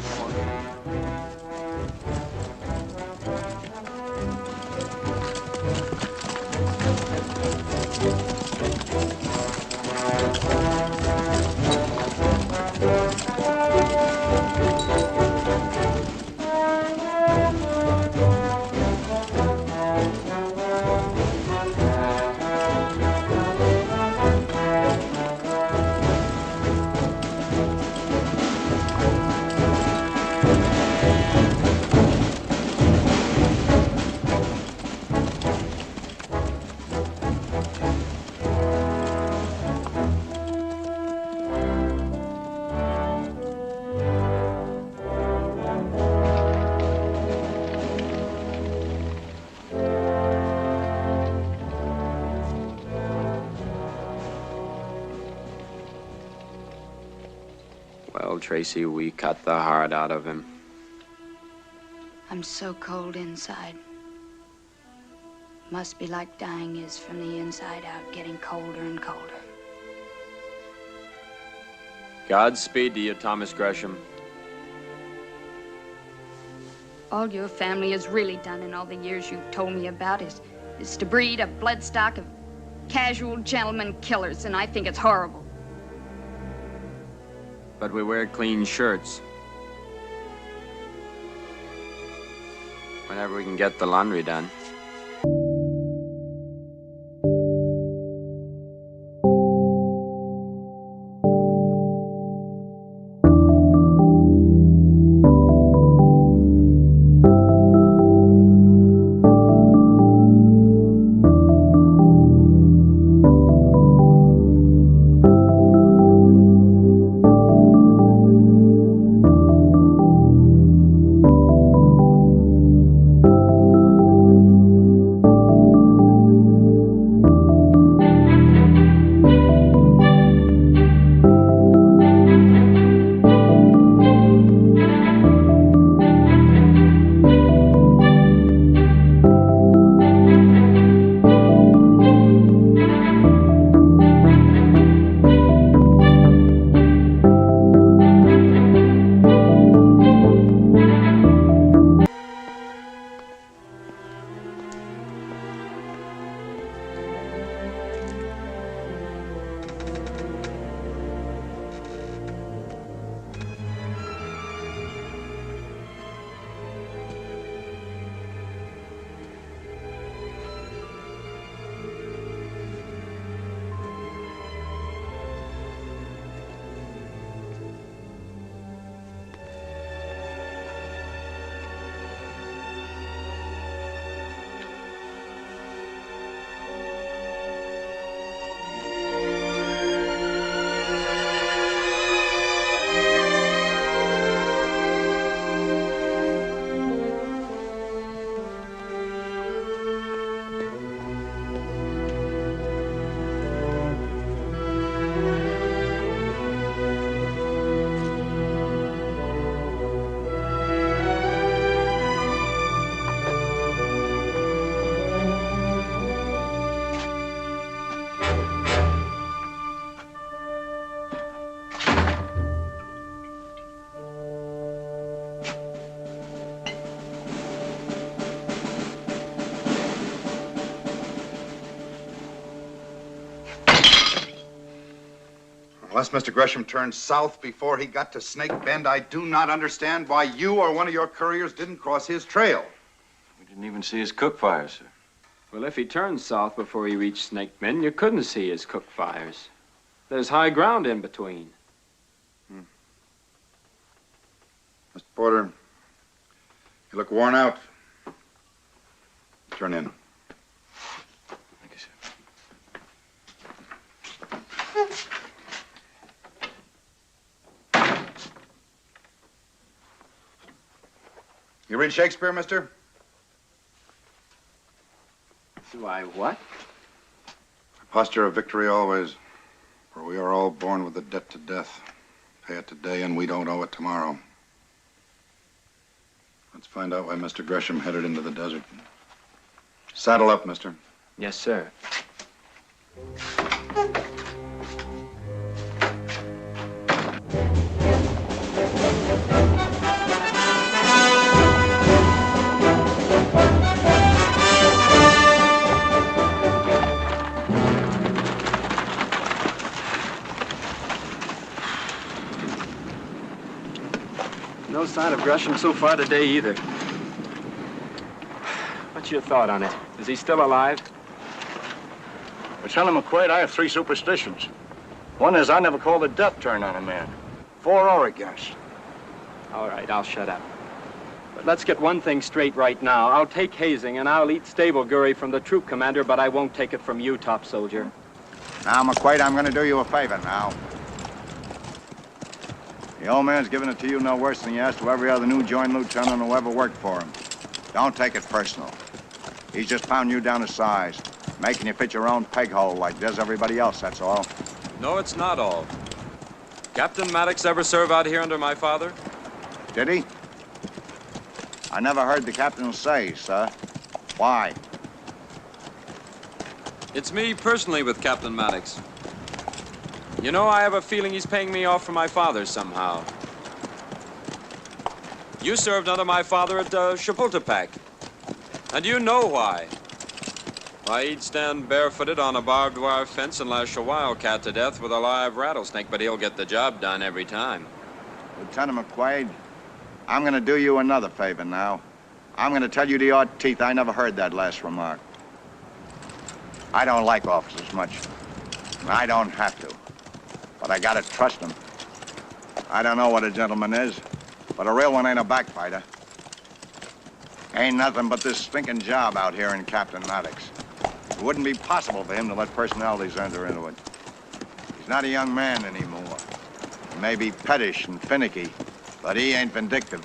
Well, Tracy, we cut the heart out of him. I'm so cold inside. Must be like dying is from the inside out, getting colder and colder. Godspeed to you, Thomas Gresham. All your family has really done in all the years you've told me about is to breed a bloodstock of casual gentlemen killers, and I think it's horrible. But we wear clean shirts. Whenever we can get the laundry done. Unless Mr. Gresham turned south before he got to Snake Bend, I do not understand why you or one of your couriers didn't cross his trail. We didn't even see his cook fires, sir. Well, if he turned south before he reached Snake Bend, you couldn't see his cook fires. There's high ground in between. Mr. Porter, you look worn out. Turn in. Thank you, sir. You read Shakespeare, mister? Do I what? A posture of victory always, for we are all born with a debt to death. Pay it today and we don't owe it tomorrow. Let's find out why Mr. Gresham headed into the desert. Saddle up, mister. Yes, sir. No sign of Gresham so far today either. What's your thought on it? Is he still alive? Well, Lieutenant McQuaid, I have 3 superstitions. One is I never call the death turn on a man, for or against. All right, I'll shut up. But let's get one thing straight right now. I'll take hazing and I'll eat stable gurry from the troop commander, but I won't take it from you, top soldier. Now, McQuaid, I'm going to do you a favor now. The old man's giving it to you no worse than he has to every other new joined lieutenant who ever worked for him. Don't take it personal. He's just pounding you down to size, making you fit your own peg hole like does everybody else, that's all. No, it's not all. Captain Maddox ever serve out here under my father? Did he? I never heard the captain say, sir. Why? It's me personally with Captain Maddox. You know, I have a feeling he's paying me off for my father somehow. You served under my father at Chapultepec. And you know why. Why, he'd stand barefooted on a barbed wire fence and lash a wildcat to death with a live rattlesnake, but he'll get the job done every time. Lieutenant McQuaid, I'm going to do you another favor now. I'm going to tell you to your teeth I never heard that last remark. I don't like officers much. I don't have to. But I gotta trust them. I don't know what a gentleman is, but a real one ain't a backbiter. Ain't nothing but this stinking job out here in Captain Maddox. It wouldn't be possible for him to let personalities enter into it. He's not a young man anymore. He may be pettish and finicky, but he ain't vindictive.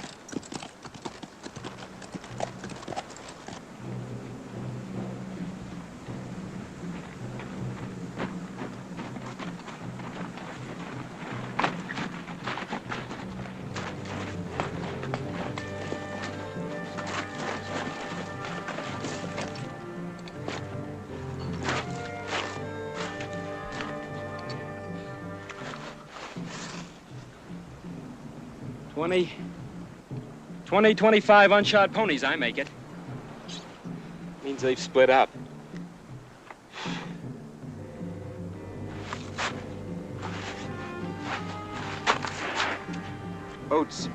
Twenty, 25 unshod ponies, I make it. Means they've split up. Oats.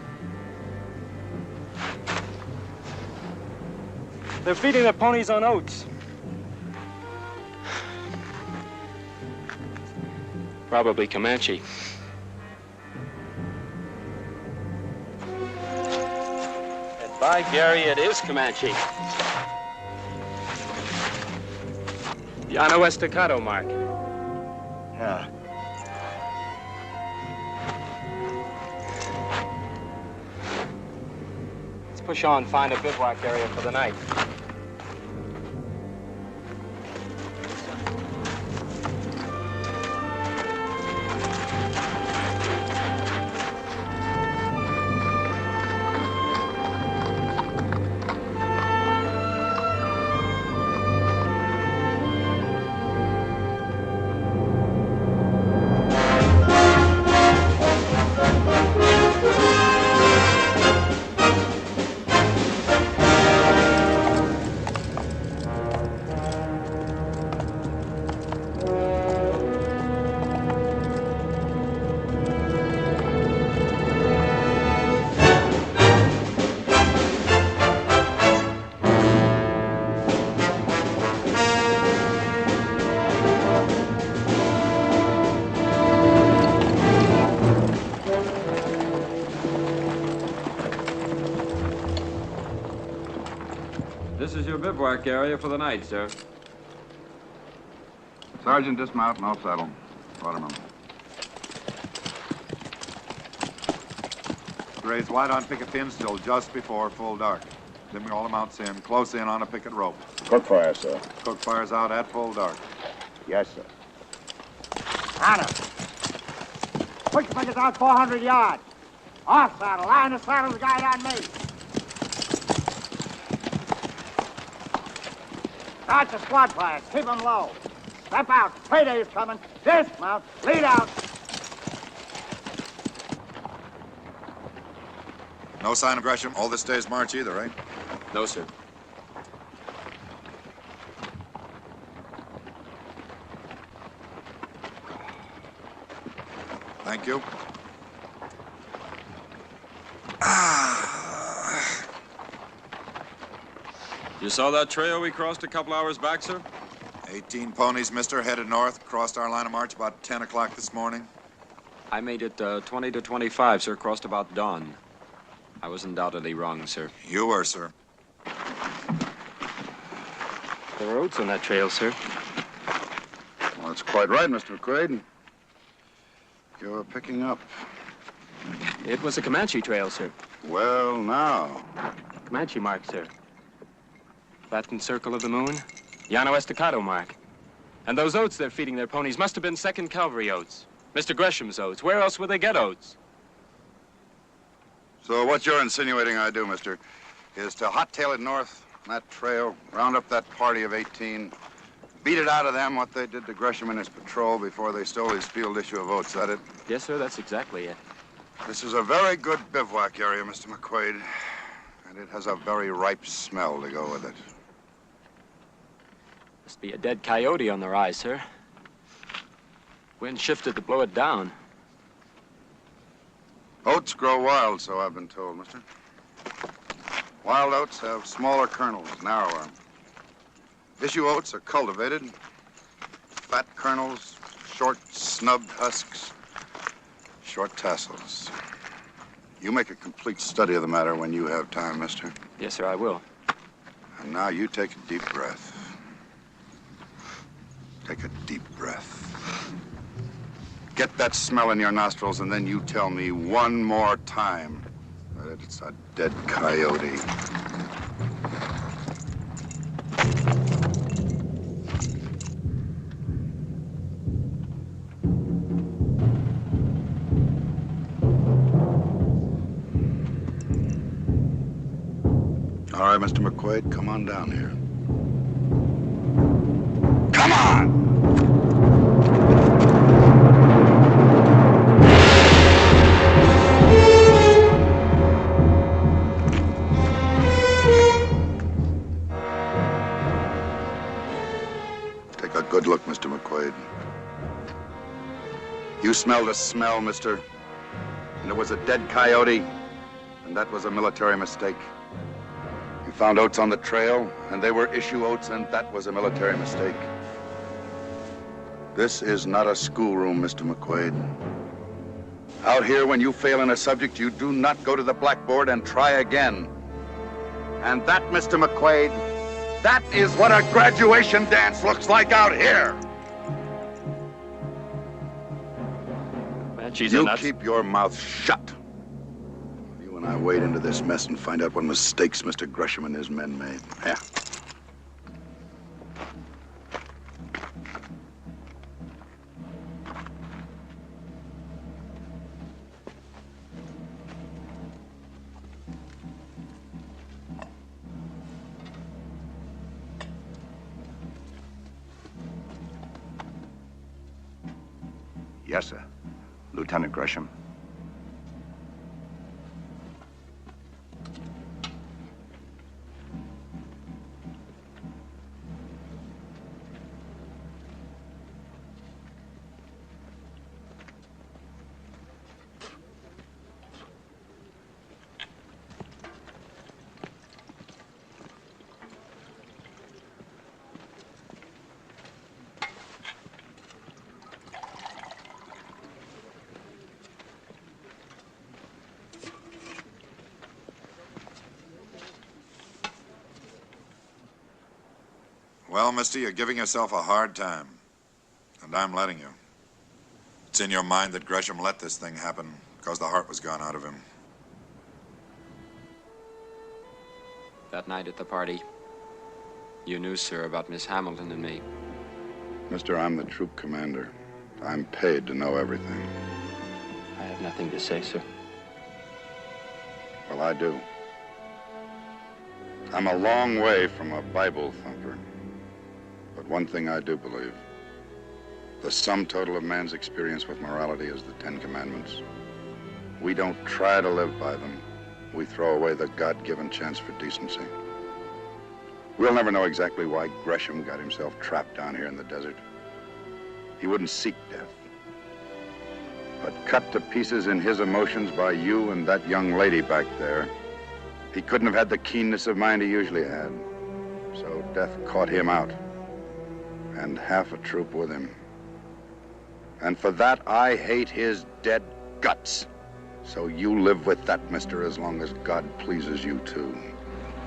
They're feeding their ponies on oats. Probably Comanche. By Gary, it is Comanche. Llano Estacado mark. Yeah. Let's push on and find a bivouac area for the night. This is your bivouac area for the night, sir. Sergeant, dismount and I'll saddle. Waterman. Raise white on picket pins till just before full dark. Then we all mount in, close in on a picket rope. Cook fire, sir. Cook fires out at full dark. Yes, sir. Honor. Push pickets out 400 yards. Off saddle. Line the saddle's guide on me. Start the squad fires. Keep them low. Step out. Payday's coming. Dismount. Lead out. No sign of Gresham all this day's march either, right? No, sir. Thank you. You saw that trail we crossed a couple hours back, sir? 18 ponies, mister, headed north. Crossed our line of march about 10 o'clock this morning. I made it 20 to 25, sir. Crossed about dawn. I was undoubtedly wrong, sir. You were, sir. There were oats on that trail, sir. Well, that's quite right, Mr. McQuaid. You're picking up. It was a Comanche trail, sir. Well, now. Comanche mark, sir. Flattened circle of the moon. Llano Estacado mark. And those oats they're feeding their ponies must have been 2nd Cavalry oats. Mr. Gresham's oats. Where else would they get oats? So what you're insinuating I do, mister, is to hot-tail it north on that trail, round up that party of 18, beat it out of them what they did to Gresham and his patrol before they stole his field issue of oats, that it? Yes, sir, that's exactly it. This is a very good bivouac area, Mr. McQuaid, and it has a very ripe smell to go with it. Must be a dead coyote on the rise, sir. Wind shifted to blow it down. Oats grow wild, so I've been told, mister. Wild oats have smaller kernels, narrower. Issue oats are cultivated. Fat kernels, short, snubbed husks, short tassels. You make a complete study of the matter when you have time, mister. Yes, sir, I will. And now you take a deep breath. Take a deep breath. Get that smell in your nostrils, and then you tell me one more time that it's a dead coyote. All right, Mr. McQuaid, come on down here. Come on! Take a good look, Mr. McQuaid. You smelled a smell, mister, and it was a dead coyote, and that was a military mistake. You found oats on the trail, and they were issue oats, and that was a military mistake. This is not a schoolroom, Mr. McQuaid. Out here, when you fail in a subject, you do not go to the blackboard and try again. And that, Mr. McQuaid, that is what a graduation dance looks like out here. You keep your mouth shut. You and I wade into this mess and find out what mistakes Mr. Gresham and his men made. Yeah. Yes, sir. Lieutenant Gresham. Well, mister, you're giving yourself a hard time. And I'm letting you. It's in your mind that Gresham let this thing happen because the heart was gone out of him. That night at the party, you knew, sir, about Miss Hamilton and me. Mister, I'm the troop commander. I'm paid to know everything. I have nothing to say, sir. Well, I do. I'm a long way from a Bible thumper. But one thing I do believe. The sum total of man's experience with morality is the Ten Commandments. We don't try to live by them. We throw away the God-given chance for decency. We'll never know exactly why Gresham got himself trapped down here in the desert. He wouldn't seek death. But cut to pieces in his emotions by you and that young lady back there, he couldn't have had the keenness of mind he usually had. So death caught him out, and half a troop with him. And for that, I hate his dead guts. So you live with that, mister, as long as God pleases you too.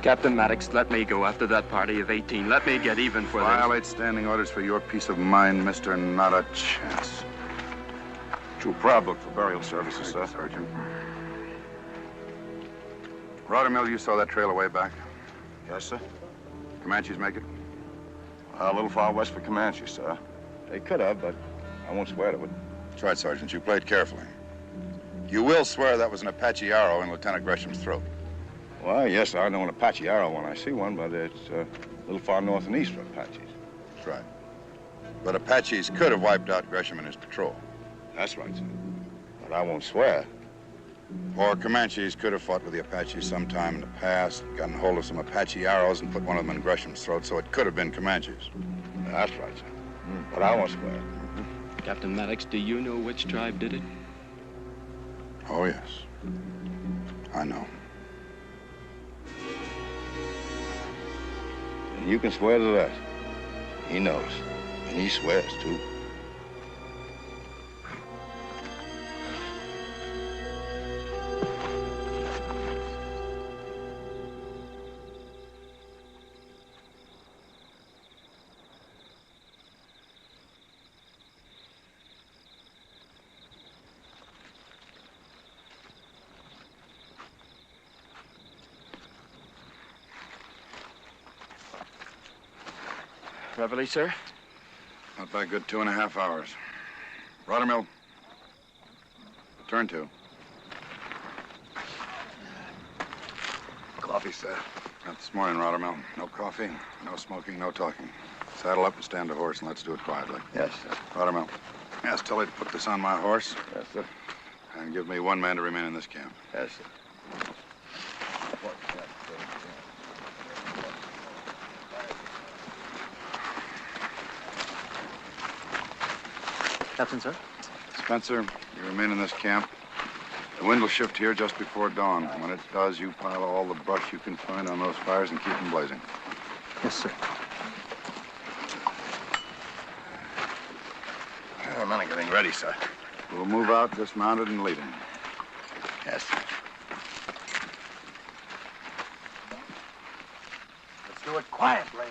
Captain Maddox, let me go after that party of 18. Let me get even for this. Violate standing orders for your peace of mind, mister. Not a chance. True proud book for burial services, sir. Sergeant. Rottermill, you saw that trail away back? Yes, sir. Comanches make it? A little far west for Comanche, sir. They could have, but I won't swear to it. That's right, Sergeant. You played carefully. You will swear that was an Apache arrow in Lieutenant Gresham's throat. Well, yes, I know an Apache arrow when I see one, but it's a little far north and east for Apaches. That's right. But Apaches could have wiped out Gresham and his patrol. That's right, sir. But I won't swear. Or Comanches could have fought with the Apaches sometime in the past, gotten hold of some Apache arrows and put one of them in Gresham's throat, so it could have been Comanches. That's right, sir. But I won't swear. Captain Maddox, do you know which tribe did it? Oh, yes. I know. And you can swear to that. He knows. And he swears, too. Reveille, sir? Not by a good 2.5 hours. Rottermill. Turn to. Coffee, sir. Not this morning, Rottermill. No coffee, no smoking, no talking. Saddle up and stand a horse, and let's do it quietly. Yes, sir. Rottermill, ask Tully to put this on my horse. Yes, sir. And give me one man to remain in this camp. Yes, sir. Captain, sir? Spencer, you remain in this camp. The wind will shift here just before dawn. When it does, you pile all the brush you can find on those fires and keep them blazing. Yes, sir. Our men are getting ready, sir. We'll move out dismounted and leading. Yes, sir. Let's do it quietly.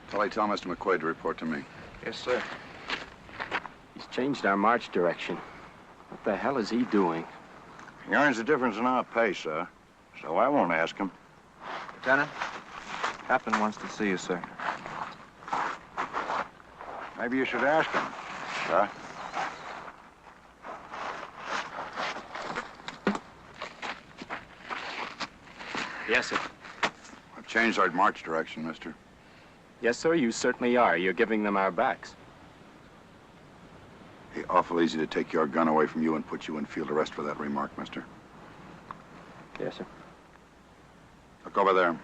Tully, tell Mr. McQuaid to report to me. Yes, sir. He's changed our march direction. What the hell is he doing? He earns the difference in our pay, sir. So I won't ask him. Lieutenant, Captain wants to see you, sir. Maybe you should ask him, sir. Yes, sir. I've changed our march direction, mister. Yes, sir, you certainly are. You're giving them our backs. Hey, awful easy to take your gun away from you and put you in field arrest for that remark, mister. Yes, sir. Look over there.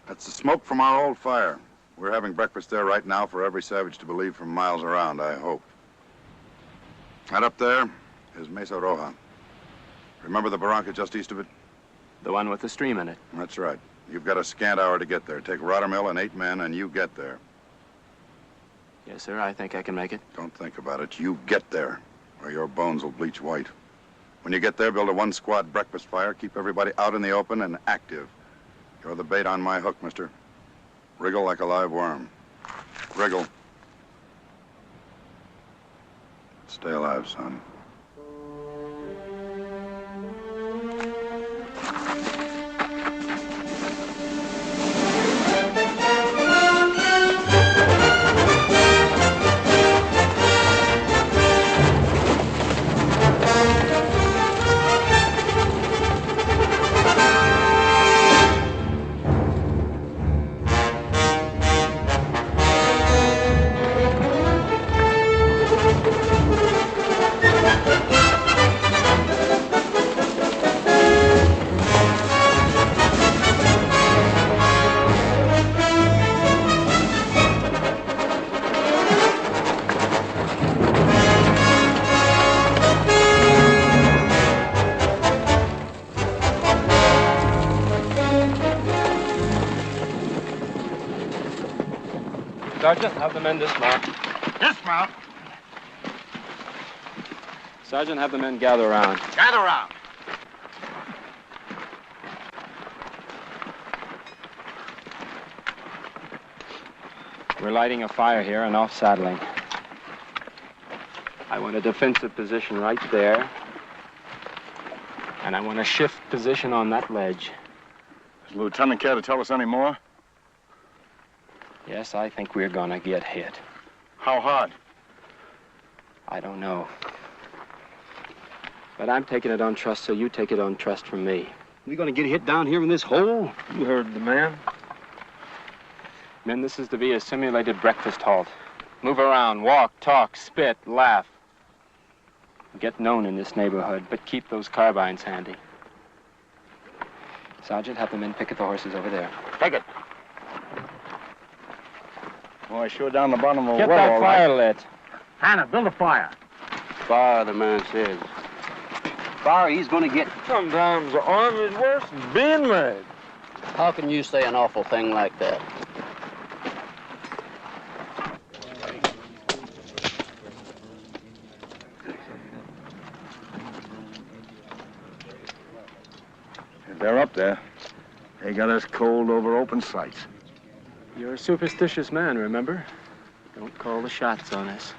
That's the smoke from our old fire. We're having breakfast there right now for every savage to believe from miles around, I hope. That up there is Mesa Roja. Remember the barranca just east of it? The one with the stream in it. That's right. You've got a scant hour to get there. Take Rottermill and 8 men, and you get there. Yes, sir, I think I can make it. Don't think about it. You get there, or your bones will bleach white. When you get there, build a one-squad breakfast fire. Keep everybody out in the open and active. You're the bait on my hook, mister. Wriggle like a live worm. Wriggle. Stay alive, son. Sergeant, have the men dismount. Dismount? Sergeant, have the men gather around. Gather around. We're lighting a fire here and off-saddling. I want a defensive position right there. And I want a shift position on that ledge. Does the lieutenant care to tell us any more? Yes, I think we're gonna get hit. How hard? I don't know. But I'm taking it on trust, so you take it on trust from me. We gonna get hit down here in this hole? You heard the man. Men, this is to be a simulated breakfast halt. Move around, walk, talk, spit, laugh. Get known in this neighborhood, but keep those carbines handy. Sergeant, have the men picket the horses over there. Take it. Boy, sure down the bottom of a Get well, that all fire right. lit. Hannah, build a fire. Fire, the man says. Fire, he's gonna get. Sometimes the army's worse than being mad. How can you say an awful thing like that? If they're up there, they got us cold over open sights. You're a superstitious man, remember? Don't call the shots on us.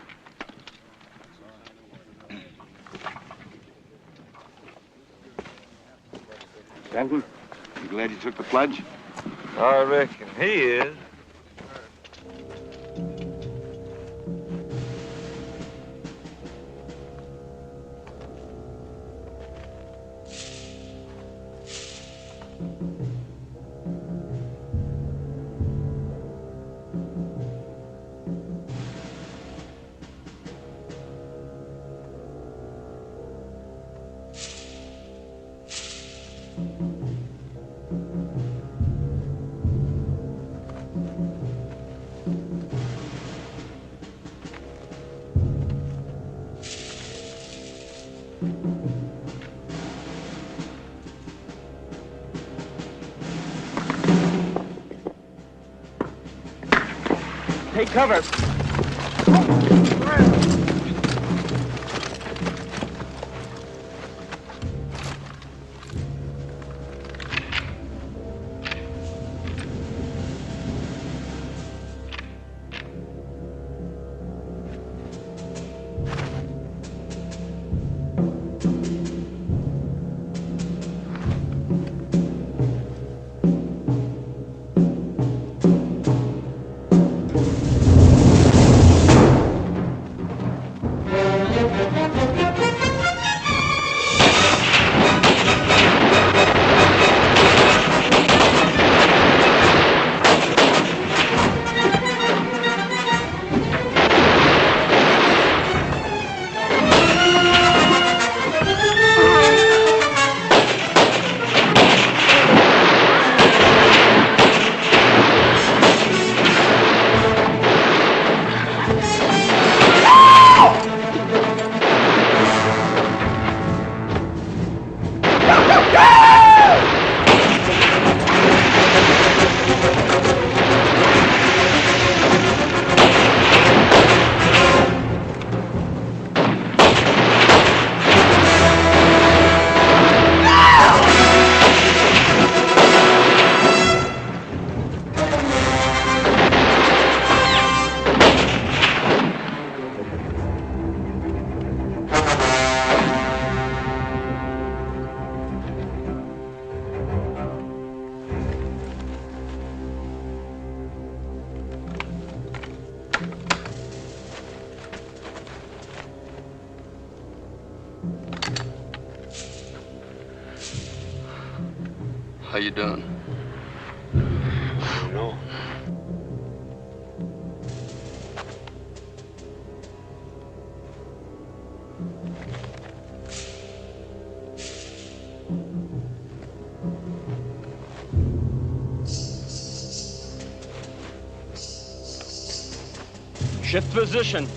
Denton, you glad you took the pledge? I reckon he is. Take cover. How you doing? I don't know. Shift position.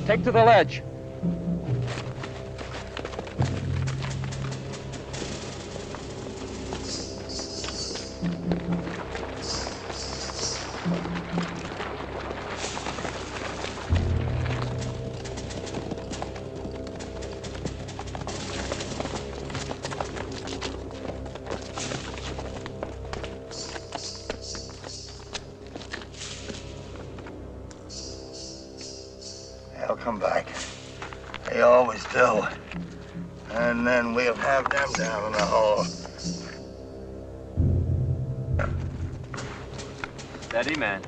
Take to the ledge. They'll come back. They always do. And then we'll have them down in the hole. Steady, man.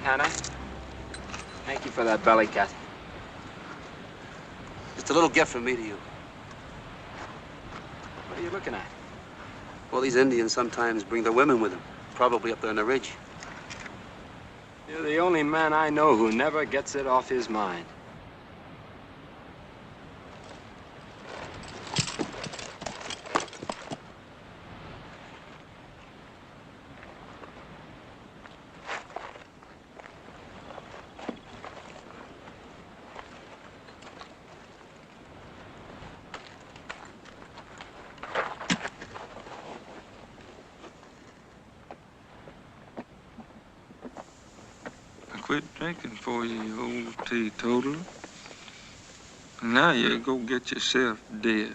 Hannah, thank you for that belly cat. It's a little gift from me to you. What are you looking at? Well, these Indians sometimes bring their women with them, probably up there on the ridge. You're the only man I know who never gets it off his mind. I quit drinking for you, you old teetotaler. And now you go get yourself dead.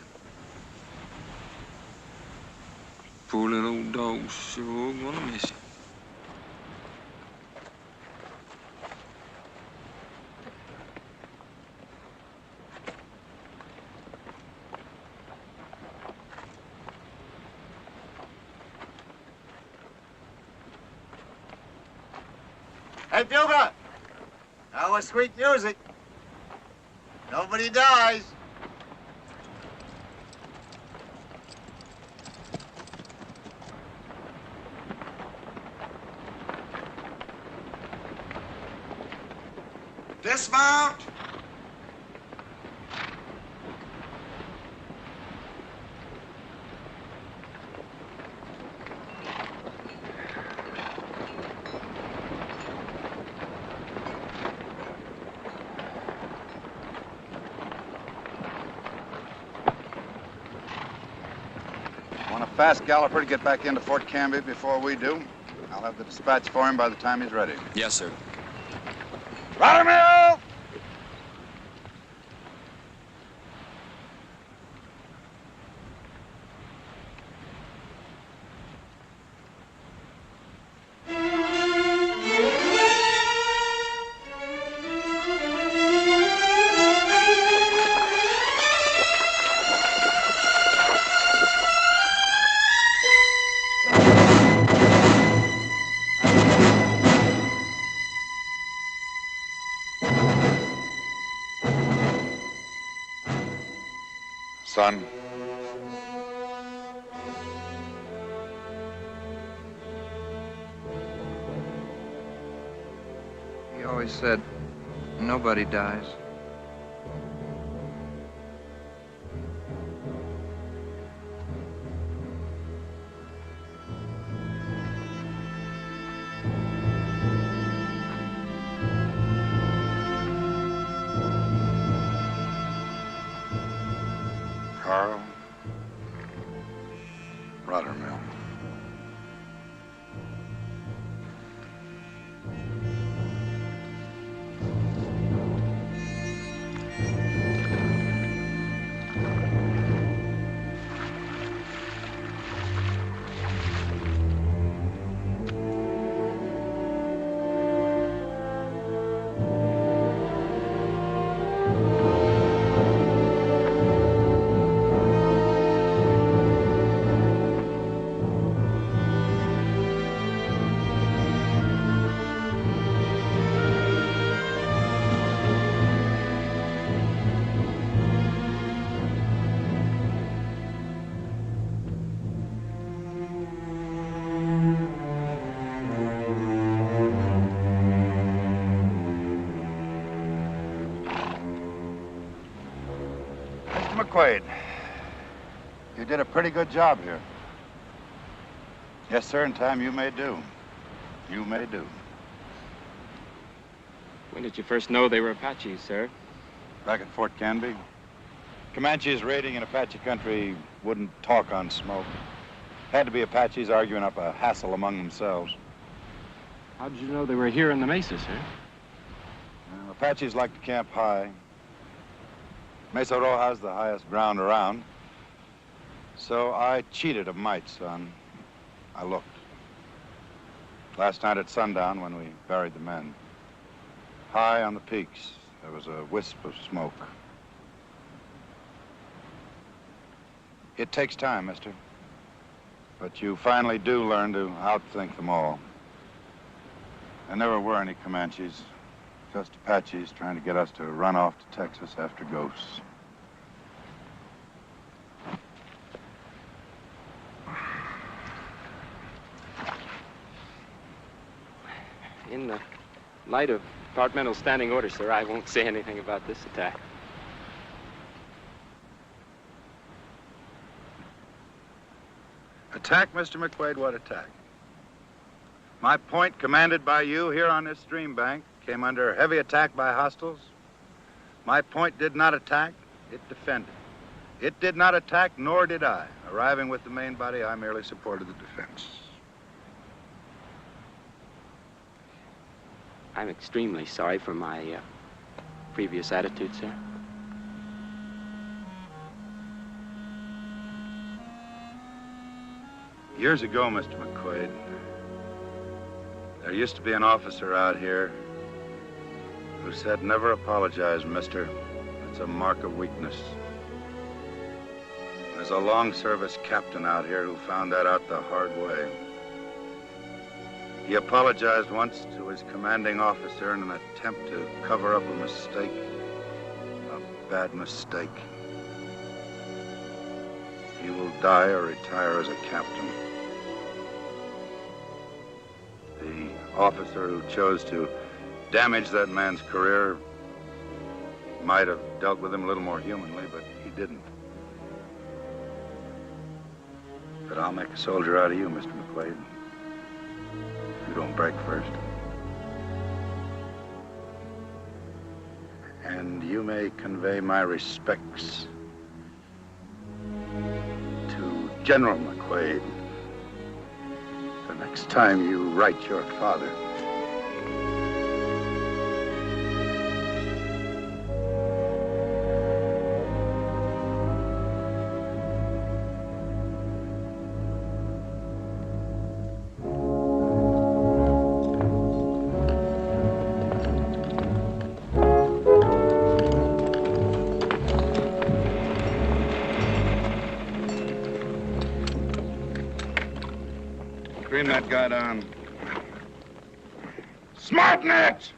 Poor little old dog's sure gonna miss you. Hey, Bugler! That was sweet music. Nobody dies. Dismount! Want a fast galloper to get back into Fort Canby before we do? I'll have the dispatch for him by the time he's ready. Yes, sir. Rottermill! Son, He always said, nobody dies. Carl, Rottermill. Mr. McQuaid, you did a pretty good job here. Yes, sir, in time you may do. You may do. When did you first know they were Apaches, sir? Back at Fort Canby. Comanches raiding in Apache country wouldn't talk on smoke. Had to be Apaches arguing up a hassle among themselves. How did you know they were here in the Mesa, sir? Well, Apaches like to camp high. Mesa Roja's the highest ground around. So I cheated a mite, son. I looked. Last night at sundown when we buried the men. High on the peaks, there was a wisp of smoke. It takes time, mister. But you finally do learn to outthink them all. There never were any Comanches. Just Apaches trying to get us to run off to Texas after ghosts. In the light of departmental standing order, sir, I won't say anything about this attack. Attack, Mr. McQuaid? What attack? My point, commanded by you here on this stream bank, came under heavy attack by hostiles. My point did not attack, it defended. It did not attack, nor did I. Arriving with the main body, I merely supported the defense. I'm extremely sorry for my previous attitude, sir. Years ago, Mr. McQuaid, there used to be an officer out here who said, "Never apologize, mister. It's a mark of weakness." There's a long-service captain out here who found that out the hard way. He apologized once to his commanding officer in an attempt to cover up a mistake, a bad mistake. He will die or retire as a captain. The officer who chose to damage that man's career might have dealt with him a little more humanly, but he didn't. But I'll make a soldier out of you, Mr. McQuaid. You don't break first. And you may convey my respects to General McQuaid the next time you write your father. Scream that guy down. Smartnecks!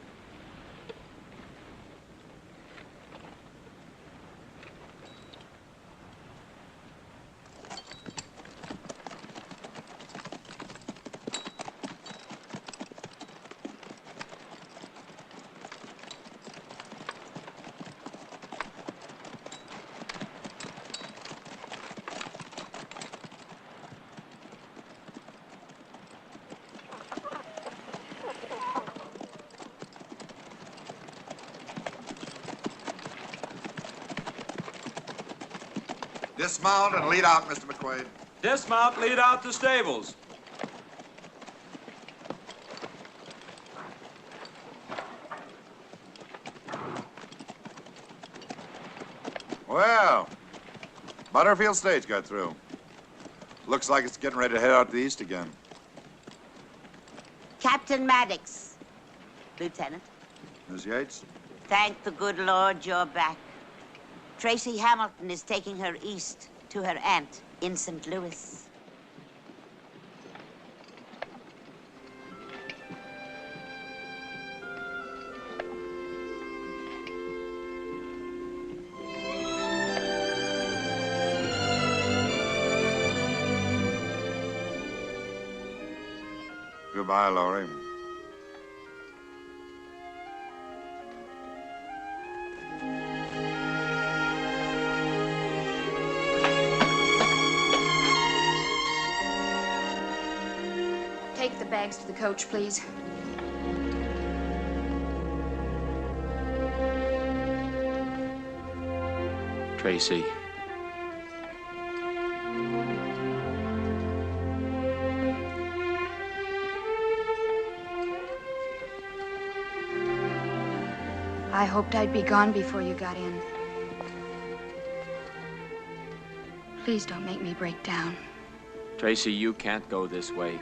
Dismount and lead out, Mr. McQuaid. Dismount, lead out the stables. Well, Butterfield stage got through. Looks like it's getting ready to head out to the east again. Captain Maddox. Lieutenant. Miss Yates? Thank the good Lord you're back. Tracy Hamilton is taking her east to her aunt in St. Louis. Goodbye, Laurie. Take the bags to the coach, please. Tracy. I hoped I'd be gone before you got in. Please don't make me break down. Tracy, you can't go this way.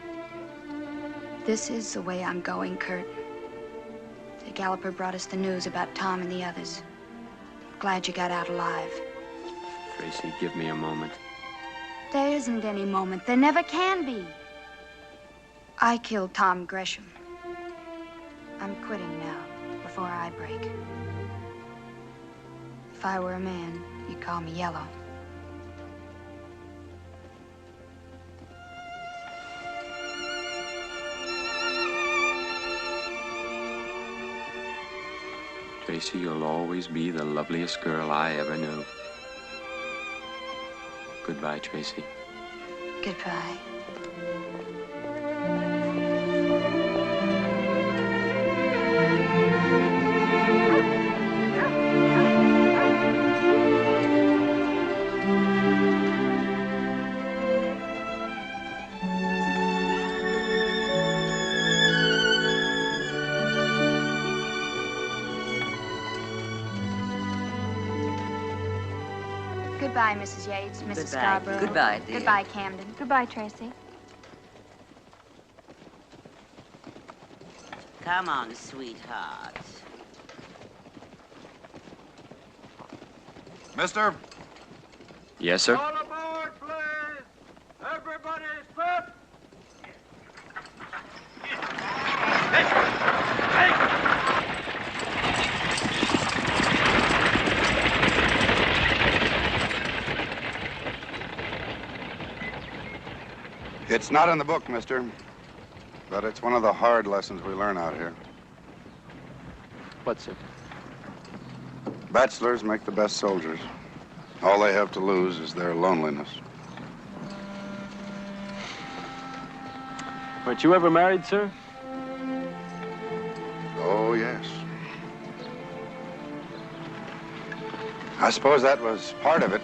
This is the way I'm going, Kurt. The Galloper brought us the news about Tom and the others. Glad you got out alive. Tracy, give me a moment. There isn't any moment. There never can be. I killed Tom Gresham. I'm quitting now, before I break. If I were a man, you'd call me Yellow. Tracy, you'll always be the loveliest girl I ever knew. Goodbye, Tracy. Goodbye. Goodbye, Mrs. Yates, Mrs. Goodbye. Scarborough. Goodbye, dear. Goodbye, Camden. Goodbye, Tracy. Come on, sweetheart. Mister? Yes, sir? All aboard, please! Everybody's fit! It's not in the book, mister. But it's one of the hard lessons we learn out here. What's it? Bachelors make the best soldiers. All they have to lose is their loneliness. Weren't you ever married, sir? Oh, yes. I suppose that was part of it.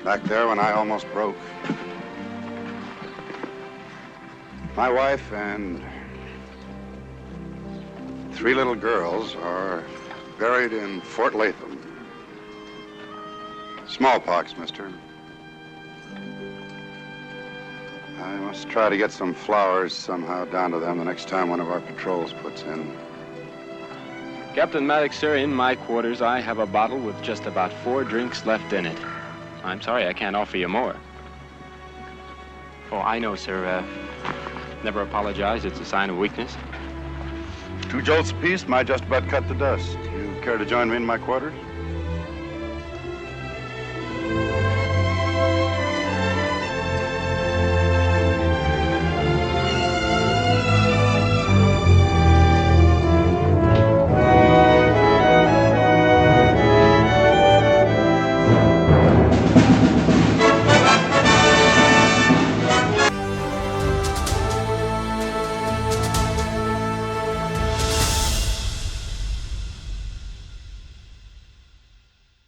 Back there when I almost broke. My wife and 3 little girls are buried in Fort Latham. Smallpox, mister. I must try to get some flowers somehow down to them the next time one of our patrols puts in. Captain Maddox, sir, in my quarters, I have a bottle with just about 4 drinks left in it. I'm sorry I can't offer you more. Oh, I know, sir. Never apologize. It's a sign of weakness. 2 jolts apiece might just about cut the dust. You care to join me in my quarters?